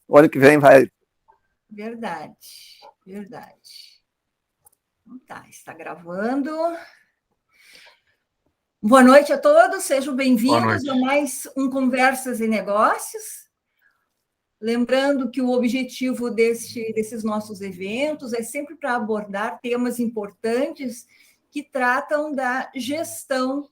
O ano que vem vai. Verdade, verdade. Então tá, está gravando. Boa noite a todos, sejam bem-vindos a mais um Conversas e Negócios. Lembrando que o objetivo desses nossos eventos é sempre para abordar temas importantes que tratam da gestão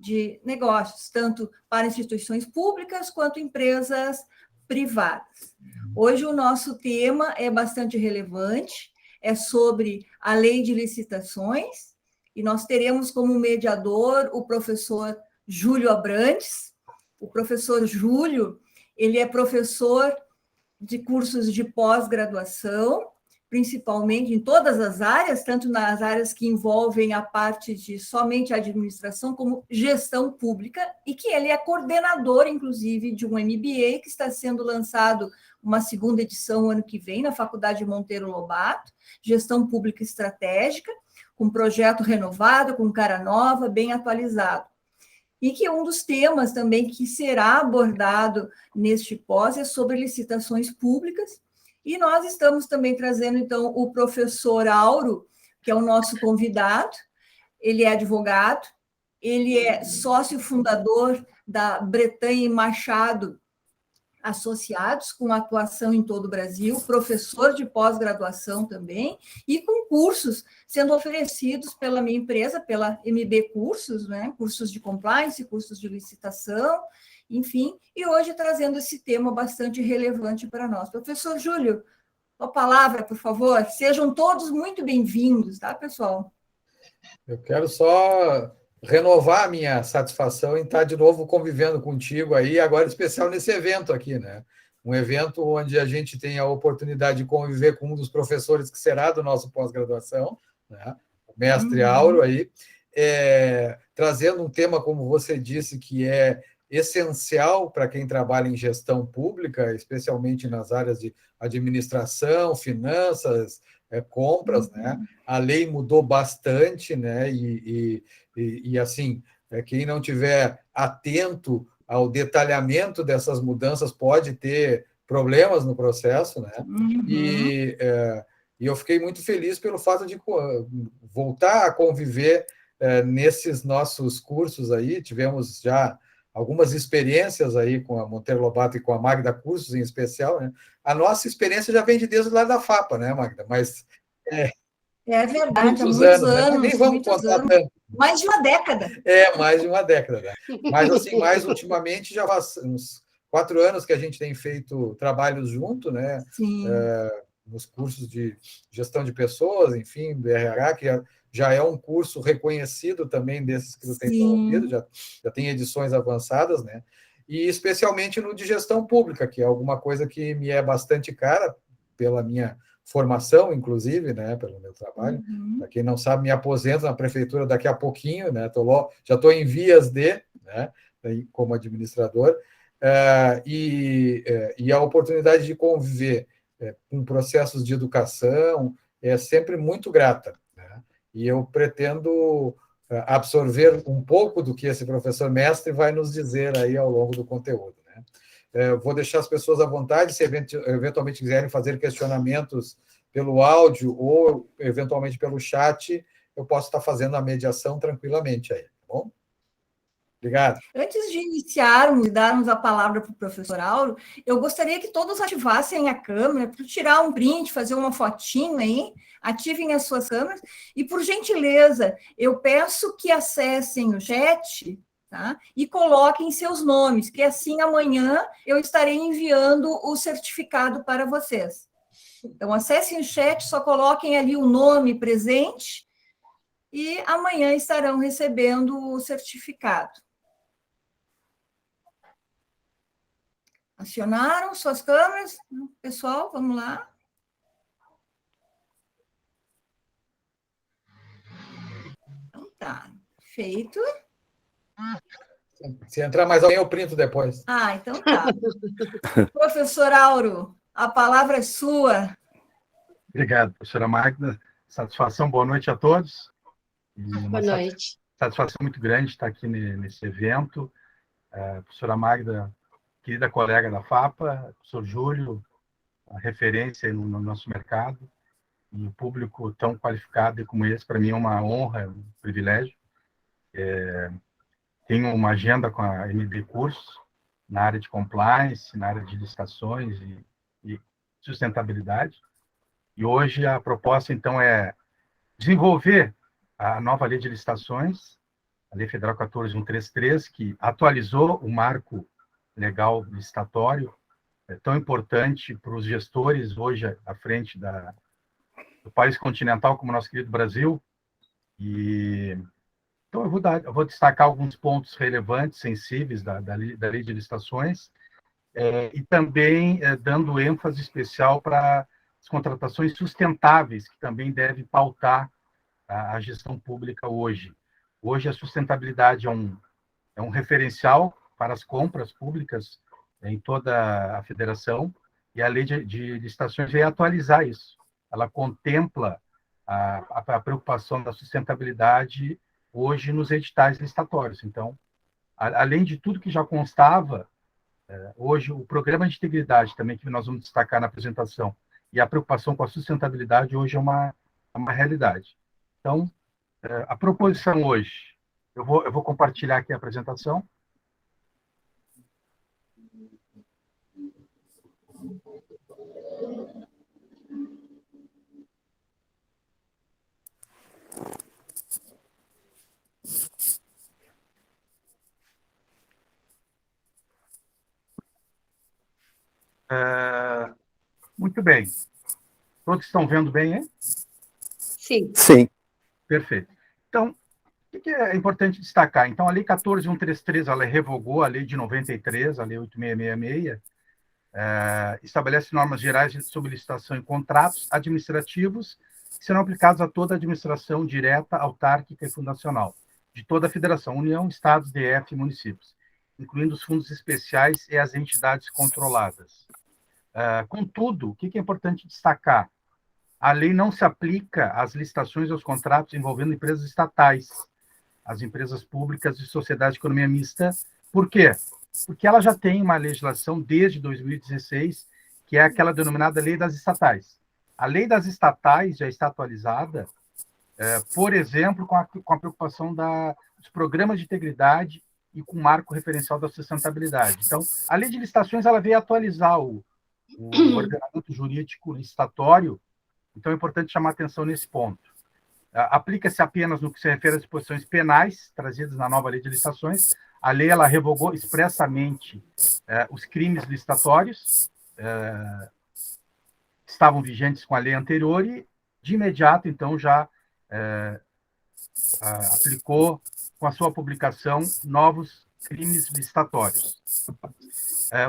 de negócios, tanto para instituições públicas quanto empresas privadas. Hoje o nosso tema é bastante relevante, é sobre a lei de licitações, e nós teremos como mediador o professor Júlio Abrantes. O professor Júlio, ele é professor de cursos de pós-graduação, principalmente em todas as áreas, tanto nas áreas que envolvem a parte de somente administração, como gestão pública, e que ele é coordenador, inclusive, de um MBA que está sendo lançado uma segunda edição ano que vem, na Faculdade Monteiro Lobato, Gestão Pública Estratégica, com projeto renovado, com cara nova, bem atualizado. E que um dos temas também que será abordado neste pós é sobre licitações públicas. E nós estamos também trazendo, então, o professor Auro, que é o nosso convidado. Ele é advogado, ele é sócio fundador da Bretanha e Machado Associados, com atuação em todo o Brasil, professor de pós-graduação também, e com cursos sendo oferecidos pela minha empresa, pela MB Cursos, né? Cursos de compliance, cursos de licitação, enfim, e hoje trazendo esse tema bastante relevante para nós. Professor Júlio, a palavra, por favor. Sejam todos muito bem-vindos, tá, pessoal? Eu quero só renovar a minha satisfação em estar de novo convivendo contigo aí, agora especial nesse evento aqui, né? Um evento onde a gente tem a oportunidade de conviver com um dos professores que será do nosso pós-graduação, né? O mestre Auro aí, trazendo um tema, como você disse, que é essencial para quem trabalha em gestão pública, especialmente nas áreas de administração, finanças, compras, né? A lei mudou bastante, né? E assim, quem não tiver atento ao detalhamento dessas mudanças pode ter problemas no processo, né? E eu fiquei muito feliz pelo fato de voltar a conviver nesses nossos cursos aí. Tivemos já algumas experiências aí com a Monteiro Lobato e com a Magda Cursos, em especial, né? A nossa experiência já vem de desde lá da FAPA, né, Magda? Mas é verdade, muitos anos, né? Nem vamos contar tanto. Mais de uma década. Mais de uma década, né? Mas, assim, mais ultimamente, já faz uns 4 anos que a gente tem feito trabalhos junto, né? Nos cursos de gestão de pessoas, enfim, do RH, que já é um curso reconhecido também desses que tu tem promovido, já tem edições avançadas, né? E especialmente no de gestão pública, que é alguma coisa que me é bastante cara, pela minha formação, inclusive, né, pelo meu trabalho. Para quem não sabe, me aposento na prefeitura daqui a pouquinho, né? Já estou em vias de, né, como administrador, e a oportunidade de conviver com processos de educação é sempre muito grata, né? E eu pretendo absorver um pouco do que esse professor mestre vai nos dizer aí ao longo do conteúdo, né? Vou deixar as pessoas à vontade, se eventualmente quiserem fazer questionamentos pelo áudio ou, eventualmente, pelo chat, eu posso estar fazendo a mediação tranquilamente aí, tá bom? Obrigado. Antes de iniciarmos e darmos a palavra para o professor Auro, eu gostaria que todos ativassem a câmera, para tirar um print, fazer uma fotinho aí, ativem as suas câmeras, e, por gentileza, eu peço que acessem o chat, tá? E coloquem seus nomes, que assim amanhã eu estarei enviando o certificado para vocês. Então, acessem o chat, só coloquem ali o nome presente e amanhã estarão recebendo o certificado. Acionaram suas câmeras? Pessoal, vamos lá. Então, tá. Feito. Se entrar mais alguém, eu printo depois. Então tá. Professor Auro, a palavra é sua. Obrigado, professora Magda. Satisfação, boa noite a todos. Boa noite. Satisfação muito grande estar aqui nesse evento. A professora Magda querida colega da FAPA, professor Júlio, a referência no nosso mercado, e o público tão qualificado como esse, para mim é uma honra, um privilégio. Tenho uma agenda com a MB Cursos, na área de compliance, na área de licitações e sustentabilidade. E hoje a proposta, então, é desenvolver a nova lei de licitações, a Lei Federal 14.133, que atualizou o marco legal licitatório, tão importante para os gestores hoje à frente do país continental como o nosso querido Brasil. E então eu vou destacar alguns pontos relevantes, sensíveis da lei de licitações, e também dando ênfase especial para as contratações sustentáveis, que também devem pautar a gestão pública hoje. Hoje, a sustentabilidade é um referencial para as compras públicas em toda a federação, e a lei de licitações veio atualizar isso. Ela contempla a preocupação da sustentabilidade hoje nos editais licitatórios. Então, além de tudo que já constava, hoje o programa de integridade também, que nós vamos destacar na apresentação, e a preocupação com a sustentabilidade hoje é uma realidade. Então, a proposição hoje, eu vou compartilhar aqui a apresentação. Muito bem. Todos estão vendo bem, hein? Sim. Sim. Perfeito. Então, o que é importante destacar? Então, a Lei 14.133, ela revogou a Lei de 93, a Lei 8.666, estabelece normas gerais sobre licitação e contratos administrativos que serão aplicados a toda a administração direta, autárquica e fundacional, de toda a federação, União, Estados, DF e municípios, incluindo os fundos especiais e as entidades controladas. Contudo, o que é importante destacar? A lei não se aplica às licitações e aos contratos envolvendo empresas estatais, as empresas públicas e sociedades de economia mista. Por quê? Porque ela já tem uma legislação desde 2016, que é aquela denominada Lei das Estatais. A Lei das Estatais já está atualizada, por exemplo, com a preocupação dos programas de integridade e com o marco referencial da sustentabilidade. Então, a Lei de Licitações ela veio atualizar o ordenamento jurídico licitatório, então é importante chamar atenção nesse ponto. Aplica-se apenas no que se refere às disposições penais trazidas na nova Lei de Licitações. A lei ela revogou expressamente os crimes licitatórios que estavam vigentes com a lei anterior e, de imediato, então, já aplicou, com a sua publicação, novos crimes licitatórios.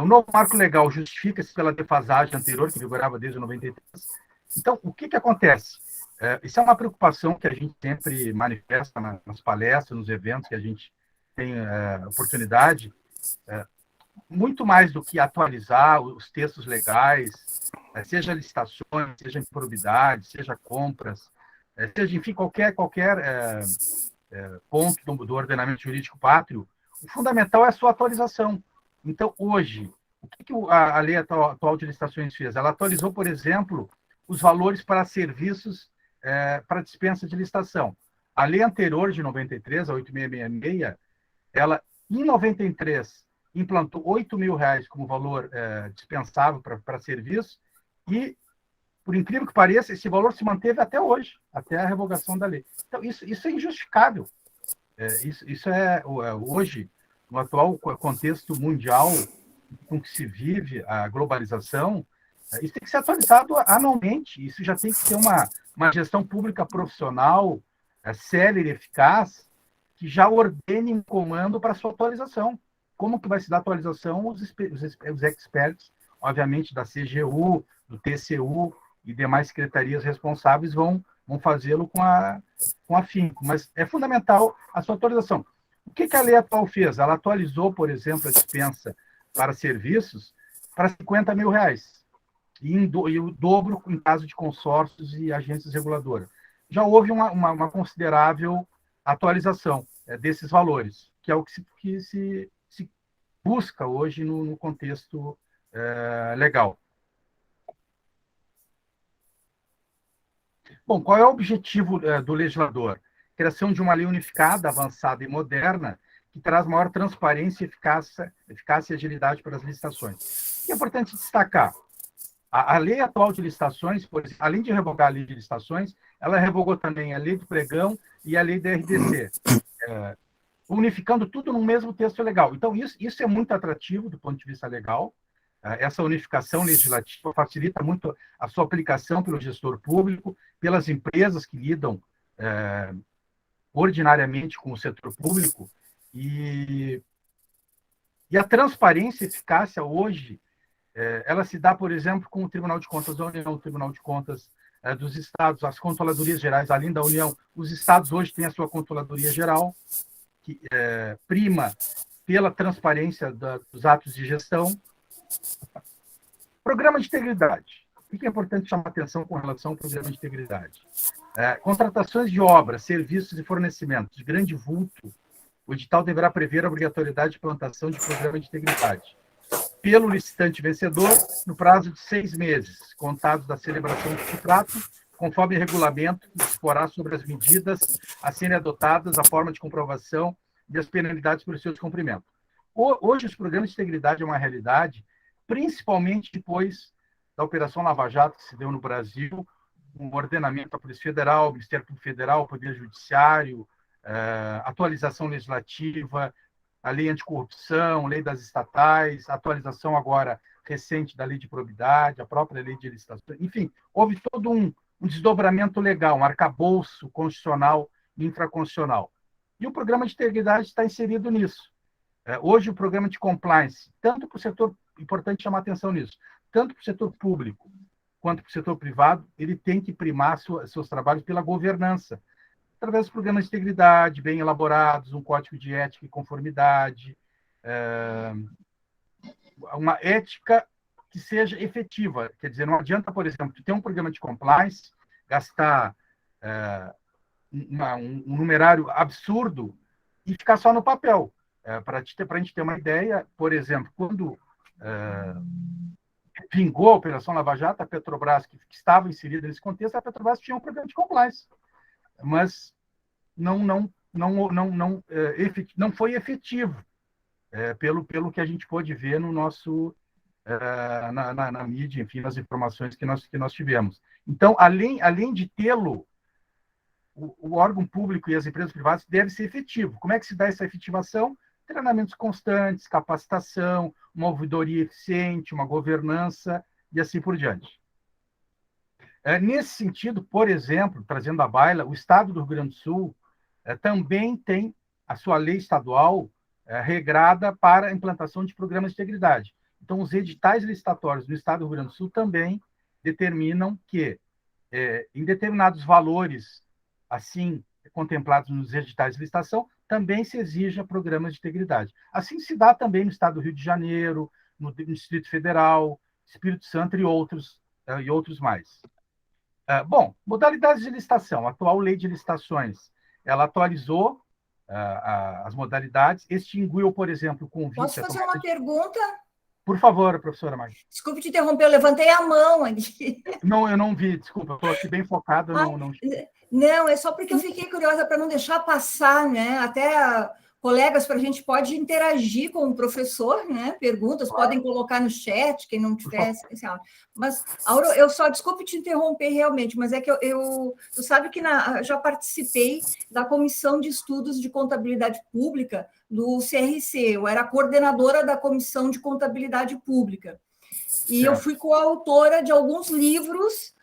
O novo marco legal justifica-se pela defasagem anterior, que vigorava desde 93. Então, o que acontece? Isso é uma preocupação que a gente sempre manifesta nas palestras, nos eventos que a gente tem oportunidade, muito mais do que atualizar os textos legais, seja licitações, seja improbidade, seja compras, seja, enfim, qualquer ponto do ordenamento jurídico pátrio, o fundamental é a sua atualização. Então, hoje, o que a lei atual de licitações fez? Ela atualizou, por exemplo, os valores para serviços para dispensa de licitação. A lei anterior, de 93, a 8.666, ela, em 93, implantou R$8.000 como valor dispensável para serviço e, por incrível que pareça, esse valor se manteve até hoje, até a revogação da lei. Então, isso é injustificável. Isso é, hoje, no atual contexto mundial com que se vive a globalização, isso tem que ser atualizado anualmente. Isso já tem que ser uma gestão pública profissional, célere, eficaz, que já ordene um comando para a sua atualização. Como que vai se dar a atualização? Os experts, obviamente, da CGU, do TCU e demais secretarias responsáveis vão fazê-lo com afinco. Mas é fundamental a sua atualização. O que a lei atual fez? Ela atualizou, por exemplo, a dispensa para serviços para R$50.000. E o dobro em caso de consórcios e agências reguladoras. Já houve uma considerável atualização desses valores, que é o que se busca hoje no contexto legal. Bom, qual é o objetivo do legislador? Criação de uma lei unificada, avançada e moderna, que traz maior transparência, eficácia e agilidade para as licitações. E é importante destacar, a lei atual de licitações, por exemplo, além de revogar a lei de licitações, ela revogou também a lei do pregão e a lei da RDC, unificando tudo no mesmo texto legal. Então, isso é muito atrativo do ponto de vista legal. Essa unificação legislativa facilita muito a sua aplicação pelo gestor público, pelas empresas que lidam ordinariamente com o setor público, e a transparência e eficácia hoje, ela se dá, por exemplo, com o Tribunal de Contas da União, o Tribunal de Contas dos Estados, as controladorias gerais, além da União, os Estados hoje têm a sua controladoria geral, que prima pela transparência dos atos de gestão. Programa de integridade. O que é importante chamar atenção com relação ao programa de integridade? Contratações de obras, serviços e fornecimentos de grande vulto, o edital deverá prever a obrigatoriedade de implantação de programa de integridade pelo licitante vencedor no prazo de 6 meses, contados da celebração do contrato, conforme o regulamento que disporá sobre as medidas a serem adotadas, a forma de comprovação e as penalidades por seu descumprimento. Hoje, os programas de integridade é uma realidade, principalmente depois da Operação Lava Jato, que se deu no Brasil, um ordenamento da Polícia Federal, Ministério Público Federal, Poder Judiciário, atualização legislativa, a lei anticorrupção, lei das estatais, atualização agora recente da lei de probidade, a própria lei de licitações. Enfim, houve todo um desdobramento legal, um arcabouço constitucional e infraconstitucional. E o programa de integridade está inserido nisso. Hoje, o programa de compliance, tanto para o setor, importante chamar atenção nisso, tanto para o setor público quanto para o setor privado, ele tem que primar seus trabalhos pela governança, através dos programas de integridade bem elaborados, um código de ética e conformidade, uma ética que seja efetiva. Quer dizer, não adianta, por exemplo, ter um programa de compliance, gastar um numerário absurdo e ficar só no papel. Para a gente ter uma ideia, por exemplo, quando vingou a Operação Lava Jato, a Petrobras, que estava inserida nesse contexto, a Petrobras tinha um programa de compliance, mas não foi efetivo, pelo que a gente pôde ver no nosso na mídia, enfim, nas informações que nós tivemos. Então, além de tê-lo, o órgão público e as empresas privadas devem ser efetivo. Como é que se dá essa efetivação? Treinamentos constantes, capacitação, uma ouvidoria eficiente, uma governança e assim por diante. Nesse sentido, por exemplo, trazendo à baila, o Estado do Rio Grande do Sul também tem a sua lei estadual regrada para a implantação de programas de integridade. Então, os editais licitatórios do Estado do Rio Grande do Sul também determinam que, em determinados valores, assim contemplados nos editais de licitação, também se exija programas de integridade. Assim se dá também no Estado do Rio de Janeiro, no Distrito Federal, Espírito Santo e outros mais. Bom, modalidades de licitação. A atual lei de licitações, ela atualizou as modalidades, extinguiu, por exemplo, o convite... Posso fazer uma pergunta? Por favor, professora Magda. Desculpe te interromper, eu levantei a mão ali. Não, eu não vi, desculpa, eu estou aqui bem focado. Não, é só porque eu fiquei curiosa para não deixar passar, né? Até colegas, para a gente pode interagir com o professor, né? Perguntas, claro. Podem colocar no chat, quem não tiver. Mas, Auro, eu só, desculpe te interromper realmente, mas é que tu sabe que já participei da Comissão de Estudos de Contabilidade Pública do CRC, eu era coordenadora da Comissão de Contabilidade Pública. E eu fui coautora de alguns livros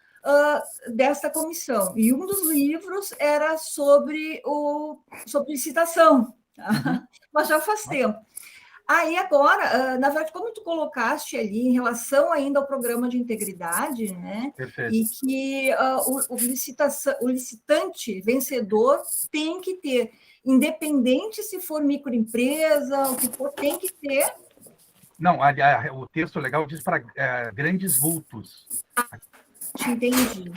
desta comissão. E um dos livros era sobre licitação, tá? Mas já faz tempo. Aí agora, na verdade, como tu colocaste ali em relação ainda ao programa de integridade, né? Perfeito. E que o licitante vencedor tem que ter, independente se for microempresa, o que for, tem que ter. Não, o texto legal diz para grandes vultos. Entendi.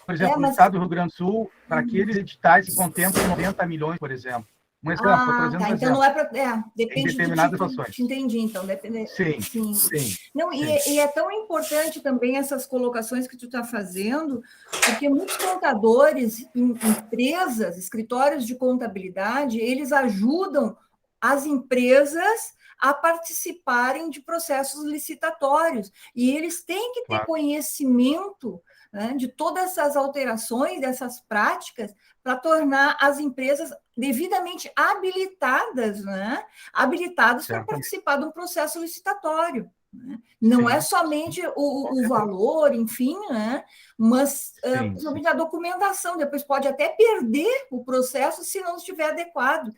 Por exemplo, no estado do Rio Grande do Sul, para aqueles editais que contemplam 90 milhões, por exemplo. Um exemplo, trazendo tá. um Então exemplo. não é para. Depende em determinadas do tipo. ações. Entendi, então. Depende, Sim, sim. sim. Não, e é tão importante também essas colocações que tu está fazendo, porque muitos contadores, empresas, escritórios de contabilidade, eles ajudam as empresas a participarem de processos licitatórios. E eles têm que ter conhecimento, né, de todas essas alterações, dessas práticas, para tornar as empresas devidamente habilitadas, né? Habilitadas para participar de um processo licitatório. Né? Não é somente o valor, enfim, né? Mas principalmente a documentação, depois pode até perder o processo se não estiver adequado.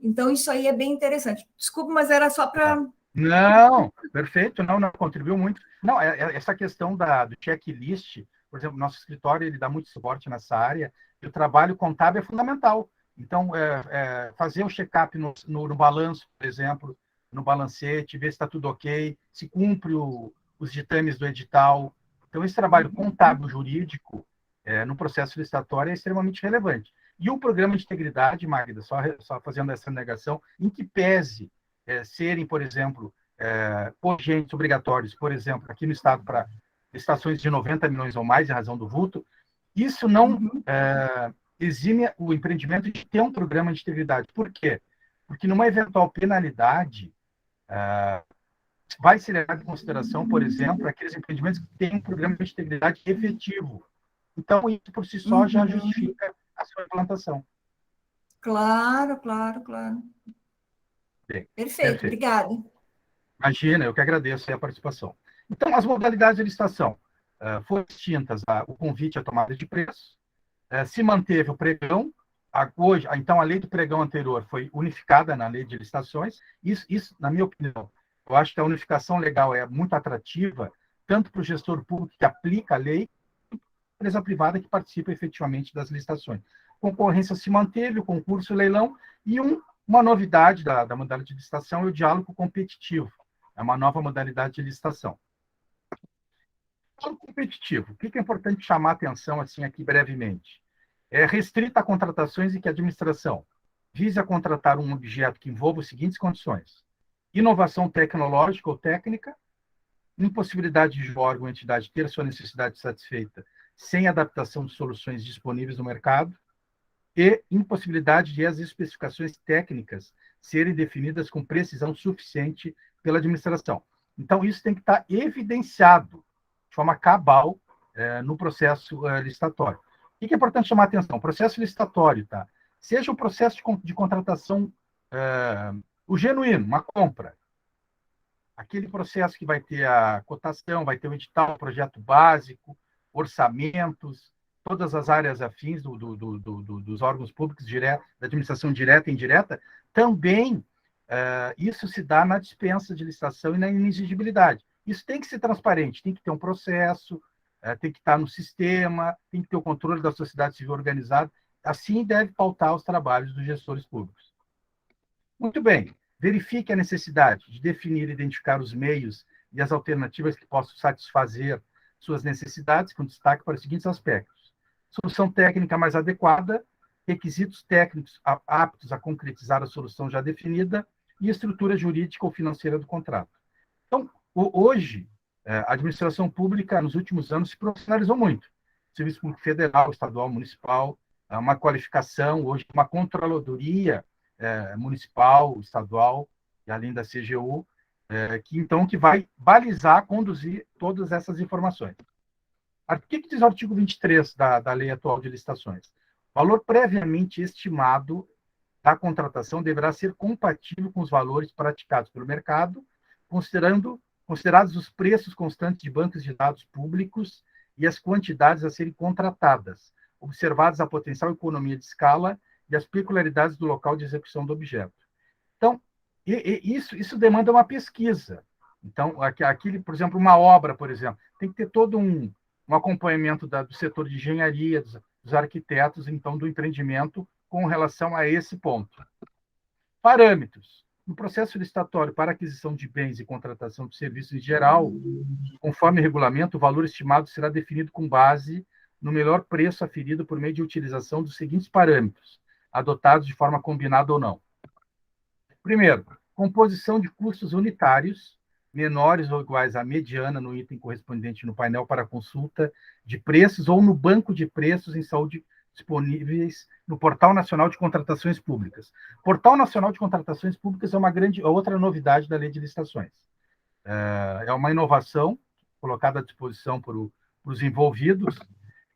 Então, isso aí é bem interessante. Desculpa, mas era só para... Não, perfeito, não contribuiu muito. Não, essa questão do checklist, por exemplo, nosso escritório ele dá muito suporte nessa área, e o trabalho contábil é fundamental. Então, fazer o check-up no balanço, por exemplo, no balancete, ver se está tudo ok, se cumpre os ditames do edital. Então, esse trabalho contábil jurídico no processo licitatório é extremamente relevante. E o programa de integridade, Magda, só fazendo essa negação, em que pese serem, por exemplo, cogentes obrigatórios, por exemplo, aqui no Estado, para licitações de 90 milhões ou mais, em razão do vulto, isso não exime o empreendimento de ter um programa de integridade. Por quê? Porque numa eventual penalidade, vai ser levado em consideração, por exemplo, aqueles empreendimentos que têm um programa de integridade efetivo. Então, isso por si só já justifica a sua implantação. Claro. Bem, perfeito, obrigada. Imagina, eu que agradeço a participação. Então, as modalidades de licitação foram extintas o convite à tomada de preço, se manteve o pregão, hoje, então a lei do pregão anterior foi unificada na lei de licitações, isso, na minha opinião, eu acho que a unificação legal é muito atrativa, tanto para o gestor público que aplica a lei, quanto para a empresa privada que participa efetivamente das licitações. A concorrência se manteve, o concurso, o leilão, e uma novidade da modalidade de licitação é o diálogo competitivo. É uma nova modalidade de licitação. Diálogo competitivo. O que é importante chamar a atenção assim, aqui brevemente? É restrita a contratações em que a administração vise a contratar um objeto que envolva as seguintes condições: inovação tecnológica ou técnica, impossibilidade de órgão ou entidade ter sua necessidade satisfeita sem adaptação de soluções disponíveis no mercado, e impossibilidade de as especificações técnicas serem definidas com precisão suficiente pela administração. Então, isso tem que estar evidenciado de forma cabal no processo licitatório. O que é importante chamar a atenção? O processo licitatório, tá? Seja o processo de contratação, o genuíno, uma compra, aquele processo que vai ter a cotação, vai ter o edital, o projeto básico, orçamentos, todas as áreas afins dos órgãos públicos, da administração direta e indireta, também isso se dá na dispensa de licitação e na inexigibilidade. Isso tem que ser transparente, tem que ter um processo, tem que estar no sistema, tem que ter o controle da sociedade civil organizada, assim deve pautar os trabalhos dos gestores públicos. Muito bem, verifique a necessidade de definir e identificar os meios e as alternativas que possam satisfazer suas necessidades, com destaque para os seguintes aspectos: solução técnica mais adequada, requisitos técnicos aptos a concretizar a solução já definida e estrutura jurídica ou financeira do contrato. Então, hoje, a administração pública, nos últimos anos, se profissionalizou muito. Serviço Público Federal, Estadual, Municipal, uma qualificação, hoje, uma controladoria municipal, estadual, e além da CGU, que vai balizar, conduzir todas essas informações. O que diz o artigo 23 da Lei atual de licitações? O valor previamente estimado da contratação deverá ser compatível com os valores praticados pelo mercado, considerados os preços constantes de bancos de dados públicos e as quantidades a serem contratadas, observadas a potencial economia de escala e as peculiaridades do local de execução do objeto. Então, isso demanda uma pesquisa. Então, por exemplo, uma obra, por exemplo, tem que ter todo um acompanhamento do setor de engenharia, dos arquitetos, então, do empreendimento com relação a esse ponto. Parâmetros. No processo licitatório para aquisição de bens e contratação de serviços em geral, conforme regulamento, o valor estimado será definido com base no melhor preço aferido por meio de utilização dos seguintes parâmetros, adotados de forma combinada ou não. Primeiro, composição de custos unitários, menores ou iguais à mediana no item correspondente no painel para consulta de preços ou no banco de preços em saúde disponíveis no Portal Nacional de Contratações Públicas. Portal Nacional de Contratações Públicas é outra novidade da Lei de Licitações. É uma inovação colocada à disposição para os envolvidos.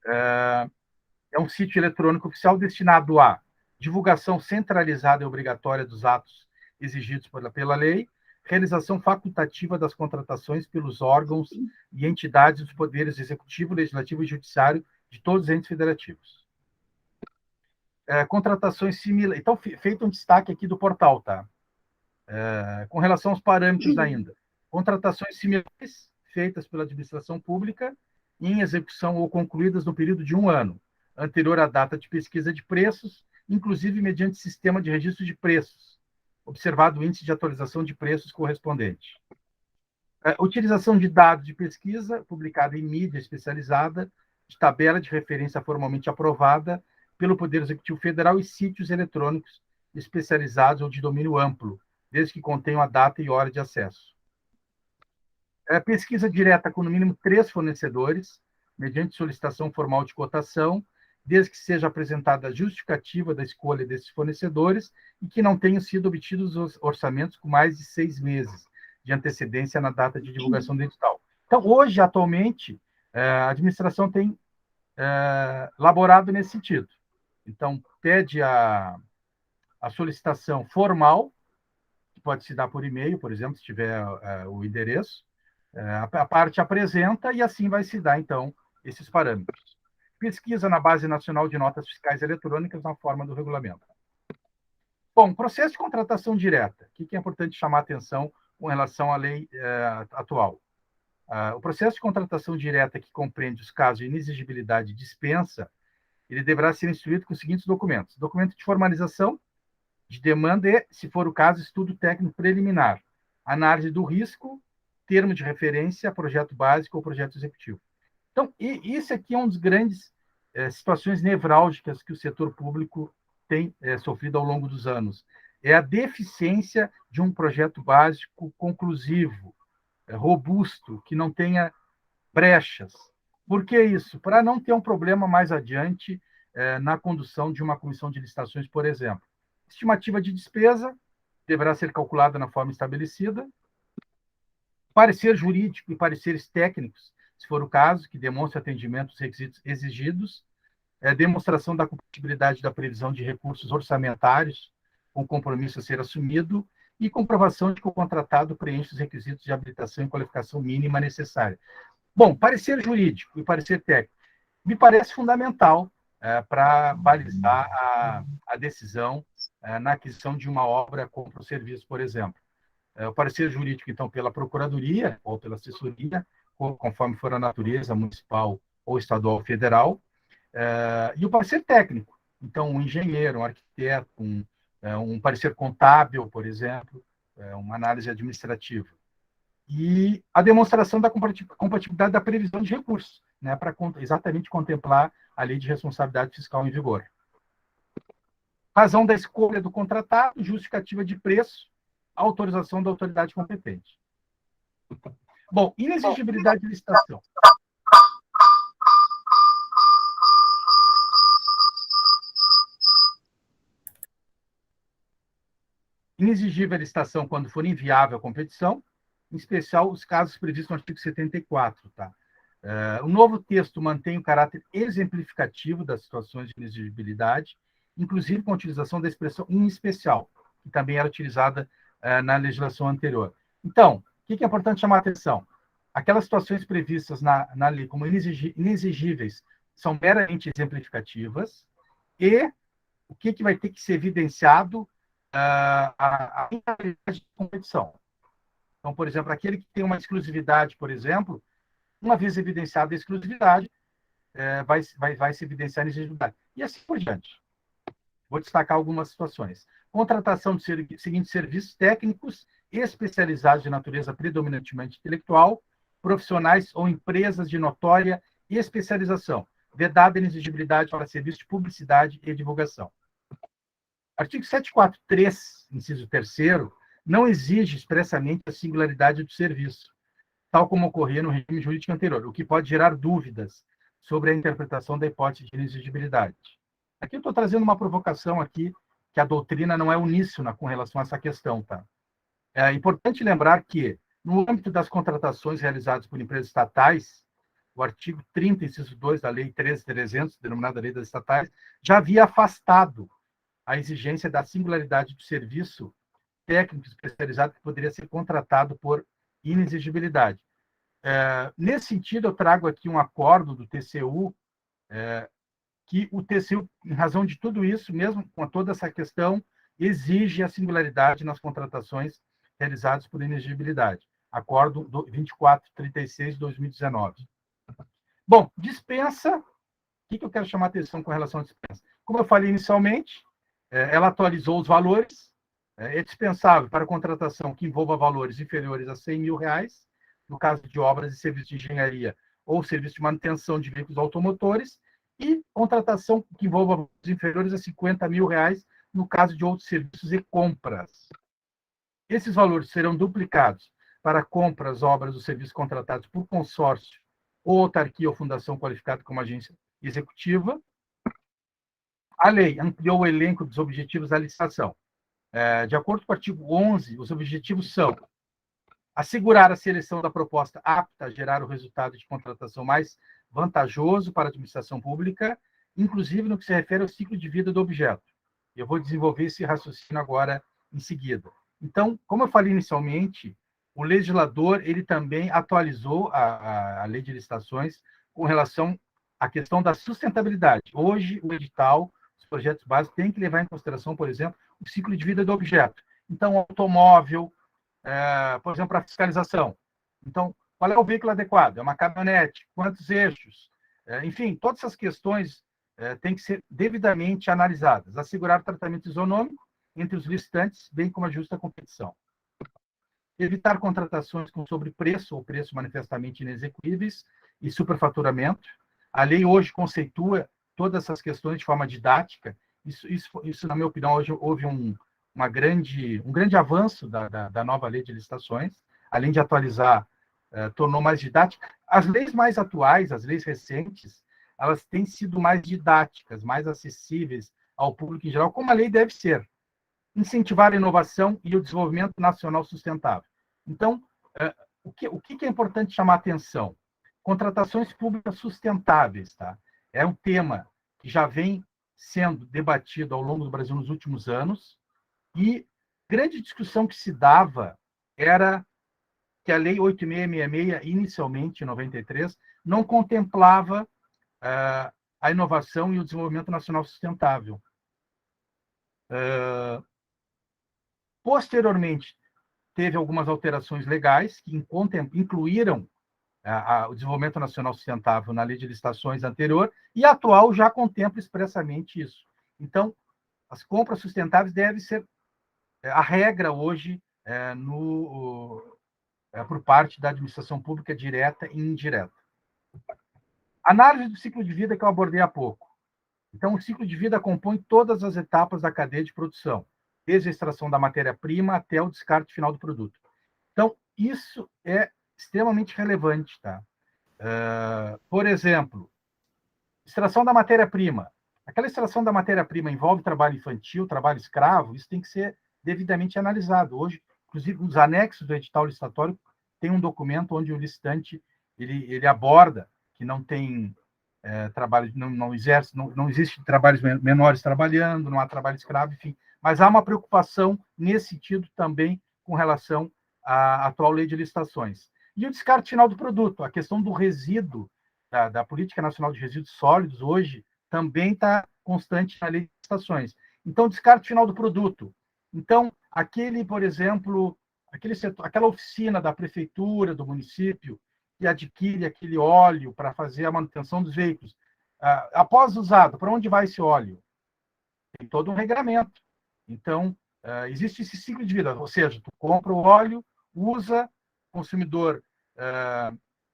É um sítio eletrônico oficial destinado à divulgação centralizada e obrigatória dos atos exigidos pela lei, realização facultativa das contratações pelos órgãos e entidades dos poderes executivo, legislativo e judiciário de todos os entes federativos. Contratações similares. Então, feito um destaque aqui do portal, tá? Com relação aos parâmetros ainda. Contratações similares feitas pela administração pública em execução ou concluídas no período de 1 ano, anterior à data de pesquisa de preços, inclusive mediante sistema de registro de preços, observado o índice de atualização de preços correspondente. Utilização de dados de pesquisa, publicada em mídia especializada, de tabela de referência formalmente aprovada pelo Poder Executivo Federal e sítios eletrônicos especializados ou de domínio amplo, desde que contenham a data e hora de acesso. Pesquisa direta com no mínimo 3 fornecedores, mediante solicitação formal de cotação, desde que seja apresentada a justificativa da escolha desses fornecedores e que não tenham sido obtidos os orçamentos com mais de 6 meses de antecedência na data de divulgação do edital. Então, hoje, atualmente, a administração tem laborado nesse sentido. Então, pede a solicitação formal, que pode se dar por e-mail, por exemplo, se tiver o endereço, a parte apresenta e assim vai se dar, então, esses parâmetros. Pesquisa na Base Nacional de Notas Fiscais Eletrônicas na forma do regulamento. Bom, processo de contratação direta. O que é importante chamar a atenção com relação à lei atual? O processo de contratação direta, que compreende os casos de inexigibilidade e dispensa, ele deverá ser instruído com os seguintes documentos. Documento de formalização de demanda e, se for o caso, estudo técnico preliminar, análise do risco, termo de referência, projeto básico ou projeto executivo. Então, isso aqui é uma das grandes situações nevrálgicas que o setor público tem sofrido ao longo dos anos. É a deficiência de um projeto básico conclusivo, robusto, que não tenha brechas. Por que isso? Para não ter um problema mais adiante na condução de uma comissão de licitações, por exemplo. Estimativa de despesa deverá ser calculada na forma estabelecida. Parecer jurídico e pareceres técnicos, se for o caso, que demonstre atendimento aos requisitos exigidos, demonstração da compatibilidade da previsão de recursos orçamentários com o compromisso a ser assumido e comprovação de que o contratado preenche os requisitos de habilitação e qualificação mínima necessária. Bom, parecer jurídico e parecer técnico me parece fundamental para balizar a decisão na aquisição de uma obra compra ou serviço, por exemplo. O parecer jurídico, então, pela Procuradoria ou pela Assessoria, conforme for a natureza, municipal ou estadual ou federal, e o parecer técnico. Então, um engenheiro, um arquiteto, um parecer contábil, por exemplo, uma análise administrativa. E a demonstração da compatibilidade da previsão de recursos, né, para exatamente contemplar a lei de responsabilidade fiscal em vigor. Razão da escolha do contratado, justificativa de preço, autorização da autoridade competente. Bom, inexigibilidade de licitação. Inexigível a licitação quando for inviável a competição, em especial os casos previstos no artigo 74. Tá? O novo texto mantém o caráter exemplificativo das situações de inexigibilidade, inclusive com a utilização da expressão em especial, que também era utilizada na legislação anterior. Então, o que é importante chamar a atenção? Aquelas situações previstas na lei como inexigíveis são meramente exemplificativas e o que vai ter que ser evidenciado a inviabilidade de competição. Então, por exemplo, aquele que tem uma exclusividade, por exemplo, uma vez evidenciada a exclusividade, vai se evidenciar a inexigibilidade. E assim por diante. Vou destacar algumas situações. Contratação de seguintes serviços técnicos especializados de natureza predominantemente intelectual, profissionais ou empresas de notória especialização, vedada a inexigibilidade para serviços de publicidade e divulgação. Artigo 743, inciso 3º, não exige expressamente a singularidade do serviço, tal como ocorria no regime jurídico anterior, o que pode gerar dúvidas sobre a interpretação da hipótese de inexigibilidade. Aqui eu estou trazendo uma provocação aqui, que a doutrina não é uníssona com relação a essa questão. Tá? É importante lembrar que, no âmbito das contratações realizadas por empresas estatais, o artigo 30, inciso 2 da Lei 13.300, denominada Lei das Estatais, já havia afastado a exigência da singularidade do serviço técnico especializado que poderia ser contratado por inexigibilidade. Nesse sentido, eu trago aqui um acordo do TCU, que o TCU, em razão de tudo isso, mesmo com toda essa questão, exige a singularidade nas contratações realizadas por inexigibilidade. Acordo 2436 de 2019. Bom, dispensa. O que eu quero chamar a atenção com relação à dispensa? Como eu falei inicialmente, ela atualizou os valores. É dispensável para contratação que envolva valores inferiores a R$100 mil, no caso de obras e serviços de engenharia ou serviço de manutenção de veículos automotores, e contratação que envolva valores inferiores a R$50 mil, no caso de outros serviços e compras. Esses valores serão duplicados para compras, obras ou serviços contratados por consórcio ou autarquia ou fundação qualificada como agência executiva. A lei ampliou o elenco dos objetivos da licitação. De acordo com o artigo 11, os objetivos são assegurar a seleção da proposta apta a gerar o resultado de contratação mais vantajoso para a administração pública, inclusive no que se refere ao ciclo de vida do objeto. Eu vou desenvolver esse raciocínio agora em seguida. Então, como eu falei inicialmente, o legislador ele também atualizou a lei de licitações com relação à questão da sustentabilidade. Hoje, o edital, os projetos básicos, têm que levar em consideração, por exemplo, o ciclo de vida do objeto. Então, o automóvel, por exemplo, a fiscalização. Então, qual é o veículo adequado? É uma caminhonete? Quantos eixos? Enfim, todas essas questões têm que ser devidamente analisadas. Assegurar o tratamento isonômico entre os licitantes, bem como a justa competição. Evitar contratações com sobrepreço ou preço manifestamente inexequíveis e superfaturamento. A lei hoje conceitua todas essas questões de forma didática. Isso na minha opinião, hoje houve um grande avanço da nova lei de licitações, além de atualizar, tornou mais didática. As leis mais atuais, as leis recentes, elas têm sido mais didáticas, mais acessíveis ao público em geral, como a lei deve ser. Incentivar a inovação e o desenvolvimento nacional sustentável. Então, o que é importante chamar a atenção? Contratações públicas sustentáveis. Tá? É um tema que já vem sendo debatido ao longo do Brasil nos últimos anos, e grande discussão que se dava era que a Lei 8.666, inicialmente, em 93, não contemplava a inovação e o desenvolvimento nacional sustentável. Posteriormente, teve algumas alterações legais que incluíram o desenvolvimento nacional sustentável na lei de licitações anterior, e a atual já contempla expressamente isso. Então, as compras sustentáveis devem ser a regra hoje por parte da administração pública direta e indireta. Análise do ciclo de vida que eu abordei há pouco. Então, o ciclo de vida compõe todas as etapas da cadeia de produção, desde a extração da matéria-prima até o descarte final do produto. Então, isso é extremamente relevante. Tá? Por exemplo, extração da matéria-prima. Aquela extração da matéria-prima envolve trabalho infantil, trabalho escravo, isso tem que ser devidamente analisado. Hoje, inclusive, os anexos do edital licitatório tem um documento onde o licitante ele aborda que não tem trabalho, não existe trabalhos menores trabalhando, não há trabalho escravo, enfim. Mas há uma preocupação nesse sentido também com relação à atual lei de licitações. E o descarte final do produto, a questão do resíduo, da Política Nacional de Resíduos Sólidos, hoje, também está constante na lei de licitações. Então, descarte final do produto. Então, por exemplo, aquela oficina da prefeitura, do município, que adquire aquele óleo para fazer a manutenção dos veículos. Após usado, para onde vai esse óleo? Tem todo um regramento. Então, existe esse ciclo de vida, ou seja, tu compra o óleo, usa, o consumidor,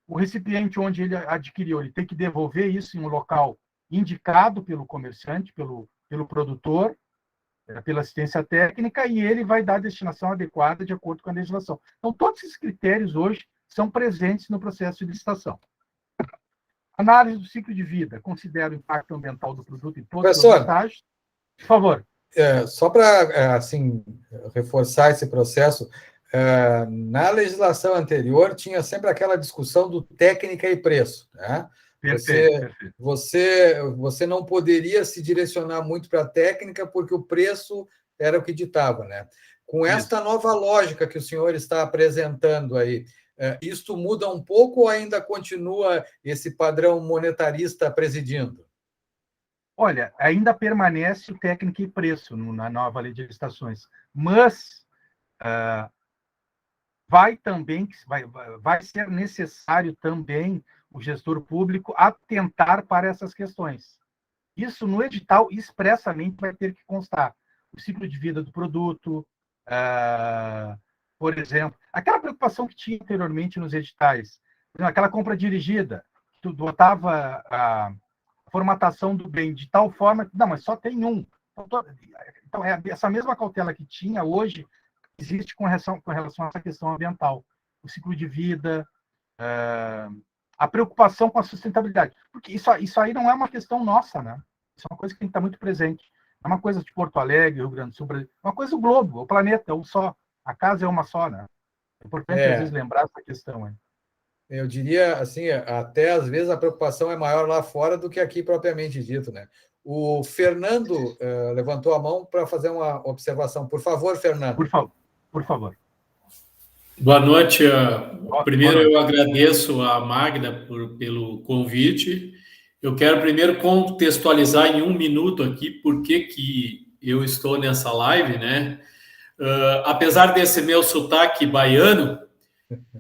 o recipiente onde ele adquiriu, ele tem que devolver isso em um local indicado pelo comerciante, pelo produtor, pela assistência técnica e ele vai dar a destinação adequada de acordo com a legislação. Então, todos esses critérios hoje são presentes no processo de licitação. Análise do ciclo de vida, considera o impacto ambiental do produto em todos os estágios. Por favor. Só para assim, reforçar esse processo, na legislação anterior tinha sempre aquela discussão do técnica e preço, né? Perfeito. Você não poderia se direcionar muito para a técnica porque o preço era o que ditava, né? Com esta nova lógica que o senhor está apresentando aí, isto muda um pouco ou ainda continua esse padrão monetarista presidindo? Olha, ainda permanece o técnica e preço na nova lei de licitações, mas vai ser necessário também o gestor público atentar para essas questões. Isso no edital expressamente vai ter que constar o ciclo de vida do produto, por exemplo, aquela preocupação que tinha anteriormente nos editais, aquela compra dirigida, que tu botava a formatação do bem de tal forma que, não, mas só tem um. Então, essa mesma cautela que tinha hoje existe com relação a essa questão ambiental. O ciclo de vida, a preocupação com a sustentabilidade. Porque isso aí não é uma questão nossa, né? Isso é uma coisa que tem que estar muito presente. É uma coisa de Porto Alegre, Rio Grande do Sul, Brasil. É uma coisa do globo, o planeta é um só. A casa é uma só, né? É importante, às vezes, lembrar essa questão aí. Eu diria, assim, até às vezes a preocupação é maior lá fora do que aqui propriamente dito, né? O Fernando levantou a mão para fazer uma observação. Por favor, Fernando. Por favor. Boa noite. Primeiro, eu agradeço a Magda pelo convite. Eu quero primeiro contextualizar em 1 minuto aqui por que eu estou nessa live, né? Apesar desse meu sotaque baiano,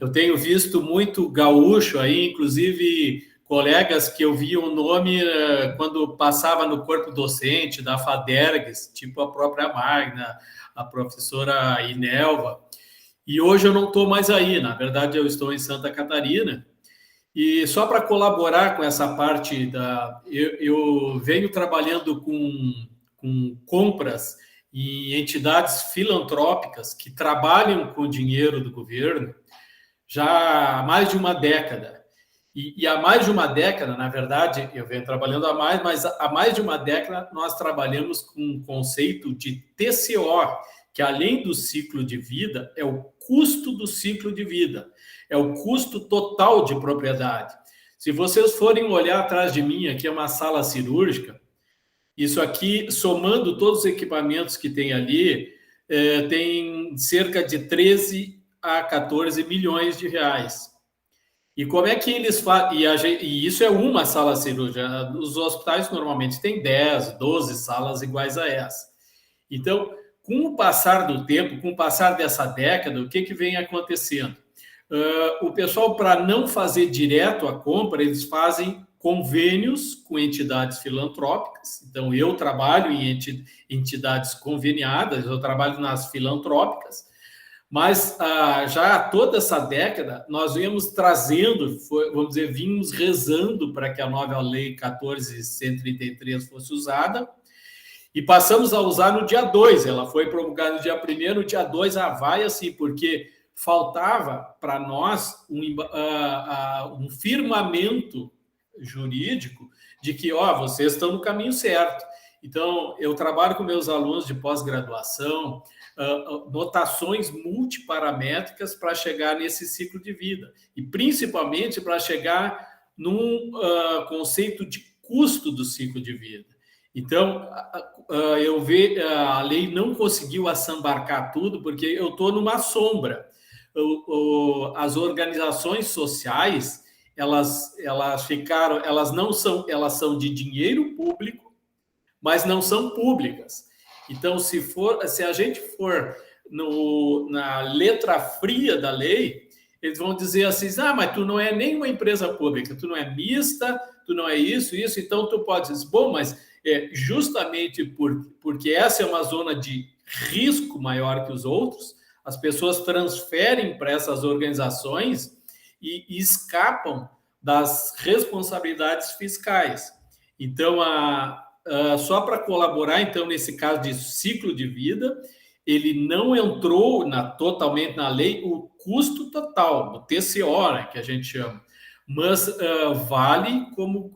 eu tenho visto muito gaúcho aí, inclusive colegas que eu via o nome quando passava no corpo docente da FADERGS, tipo a própria Magna, a professora Inelva. E hoje eu não estou mais aí, na verdade eu estou em Santa Catarina. E só para colaborar com essa parte, eu venho trabalhando com compras em entidades filantrópicas que trabalham com o dinheiro do governo já há mais de uma década. E há mais de uma década, na verdade, eu venho trabalhando mas há mais de uma década nós trabalhamos com um conceito de TCO, que além do ciclo de vida, é o custo do ciclo de vida, é o custo total de propriedade. Se vocês forem olhar atrás de mim, aqui é uma sala cirúrgica, isso aqui, somando todos os equipamentos que tem ali, tem cerca de 13 a 14 milhões de reais. E como é que eles fazem? E isso é uma sala cirúrgica. Os hospitais normalmente têm 10, 12 salas iguais a essa. Então, com o passar do tempo, com o passar dessa década, o que vem acontecendo? O pessoal, para não fazer direto a compra, eles fazem convênios com entidades filantrópicas. Então, eu trabalho em entidades conveniadas, eu trabalho nas filantrópicas, mas já há toda essa década, nós viemos trazendo, vamos dizer, vimos rezando para que a nova Lei 14.133 fosse usada, e passamos a usar no dia 2, ela foi promulgada no dia 1º, no dia 2 vai assim, porque faltava para nós um firmamento jurídico de que, vocês estão no caminho certo. Então, eu trabalho com meus alunos de pós-graduação, notações multiparamétricas para chegar nesse ciclo de vida, e principalmente para chegar num conceito de custo do ciclo de vida. Então, eu vejo a lei não conseguiu assambarcar tudo, porque eu estou numa sombra. As organizações sociais, elas são de dinheiro público, mas não são públicas. Então, se a gente for na letra fria da lei, eles vão dizer assim, mas tu não é nem uma empresa pública, tu não é mista, tu não é isso, então tu pode dizer, bom, mas justamente porque essa é uma zona de risco maior que os outros, as pessoas transferem para essas organizações e escapam das responsabilidades fiscais. Então, só para colaborar, então, nesse caso de ciclo de vida, ele não entrou totalmente na lei o custo total, o TCO, né, que a gente chama, mas vale como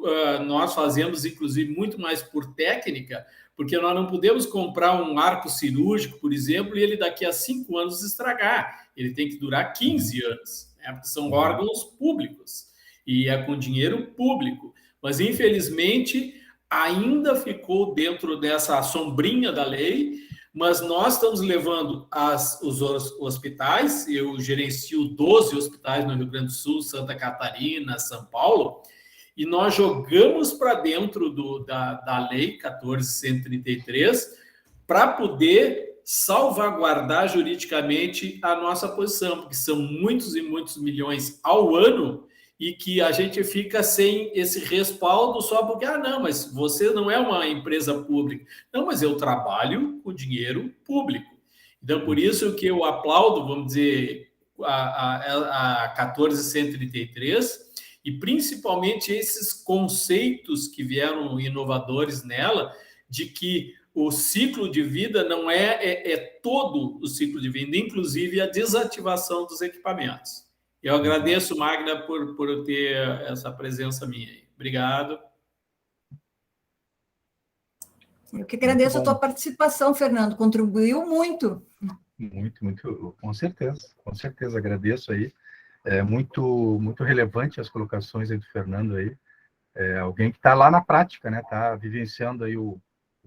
nós fazemos, inclusive, muito mais por técnica, porque nós não podemos comprar um arco cirúrgico, por exemplo, e ele daqui a 5 anos estragar. Ele tem que durar 15 anos, né, porque são órgãos públicos e é com dinheiro público. Mas, infelizmente, ainda ficou dentro dessa sombrinha da lei, mas nós estamos levando os hospitais, eu gerencio 12 hospitais no Rio Grande do Sul, Santa Catarina, São Paulo, e nós jogamos para dentro da lei 14.133 para poder salvaguardar juridicamente a nossa posição, porque são muitos e muitos milhões ao ano e que a gente fica sem esse respaldo só porque, não, mas você não é uma empresa pública. Não, mas eu trabalho com dinheiro público. Então, por isso que eu aplaudo, vamos dizer, a 14.133 e principalmente esses conceitos que vieram inovadores nela, de que o ciclo de vida não é todo o ciclo de vida, inclusive a desativação dos equipamentos. Eu agradeço, Magda, por ter essa presença minha aí. Obrigado. Eu que agradeço a tua participação, Fernando. Contribuiu muito. Muito, com certeza, agradeço aí. É muito relevante as colocações aí do Fernando aí. Alguém que está lá na prática, né? Está vivenciando aí o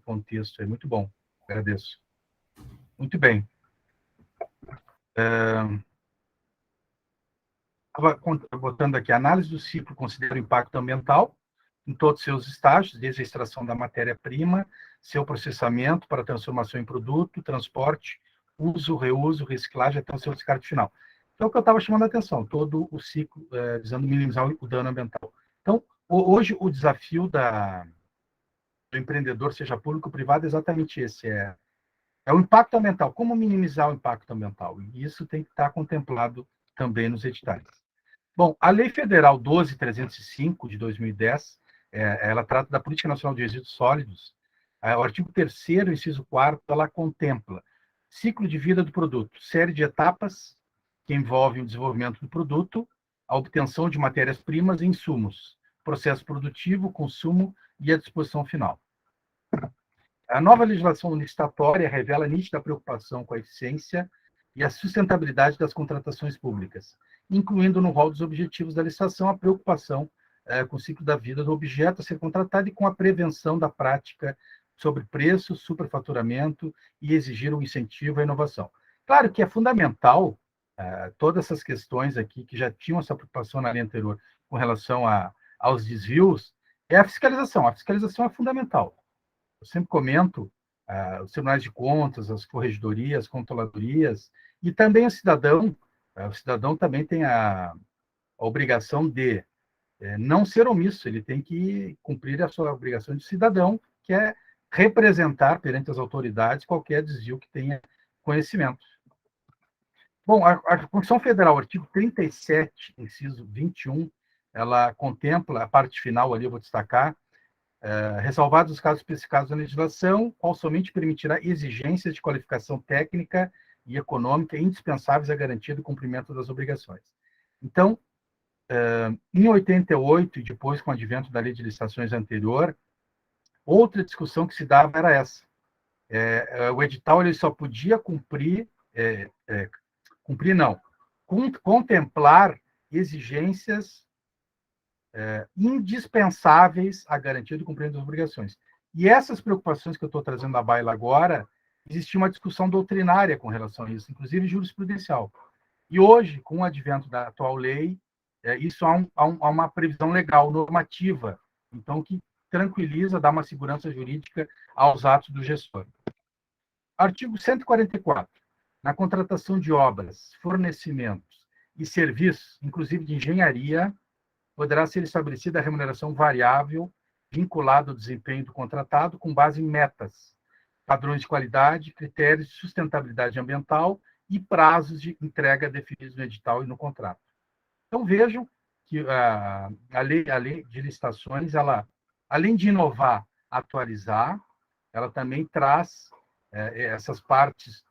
contexto. É muito bom. Agradeço. Muito bem. Botando aqui, a análise do ciclo considera o impacto ambiental em todos os seus estágios, desde a extração da matéria-prima, seu processamento para transformação em produto, transporte, uso, reuso, reciclagem, até o seu descarte final. Então, é o que eu estava chamando a atenção, todo o ciclo, visando minimizar o dano ambiental. Então, hoje, o desafio do empreendedor, seja público ou privado, é exatamente esse, é o impacto ambiental, como minimizar o impacto ambiental, e isso tem que estar contemplado também nos editais. Bom, a Lei Federal 12.305, de 2010, ela trata da Política Nacional de Resíduos Sólidos. O artigo 3º, inciso 4º, ela contempla ciclo de vida do produto, série de etapas que envolvem o desenvolvimento do produto, a obtenção de matérias-primas e insumos, processo produtivo, consumo e a disposição final. A nova legislação licitatória revela nítida preocupação com a eficiência e a sustentabilidade das contratações públicas, incluindo no rol dos objetivos da licitação a preocupação com o ciclo da vida do objeto a ser contratado e com a prevenção da prática sobre preço, superfaturamento e exigir um incentivo à inovação. Claro que é fundamental todas essas questões aqui, que já tinham essa preocupação na lei anterior com relação aos desvios, é a fiscalização. A fiscalização é fundamental. Eu sempre comento os tribunais de contas, as corregedorias, as controladorias, e também o cidadão também tem a obrigação de não ser omisso, ele tem que cumprir a sua obrigação de cidadão, que é representar perante as autoridades qualquer desvio que tenha conhecimento. Bom, a Constituição Federal, artigo 37, inciso 21, ela contempla a parte final ali, eu vou destacar, ressalvados os casos especificados na legislação, qual somente permitirá exigências de qualificação técnica e econômica indispensáveis à garantia do cumprimento das obrigações. Então, em 88, e depois com o advento da lei de licitações anterior, outra discussão que se dava era essa. O edital ele só podia contemplar exigências indispensáveis à garantia do cumprimento das obrigações. E essas preocupações que eu estou trazendo à baila agora, existia uma discussão doutrinária com relação a isso, inclusive jurisprudencial. E hoje, com o advento da atual lei, isso há uma previsão legal, normativa, então que tranquiliza, dá uma segurança jurídica aos atos do gestor. Artigo 144. Na contratação de obras, fornecimentos e serviços, inclusive de engenharia, poderá ser estabelecida a remuneração variável vinculada ao desempenho do contratado com base em metas, padrões de qualidade, critérios de sustentabilidade ambiental e prazos de entrega definidos no edital e no contrato. Então, vejam que a lei de licitações, ela, além de inovar atualizar, ela também traz essas partes,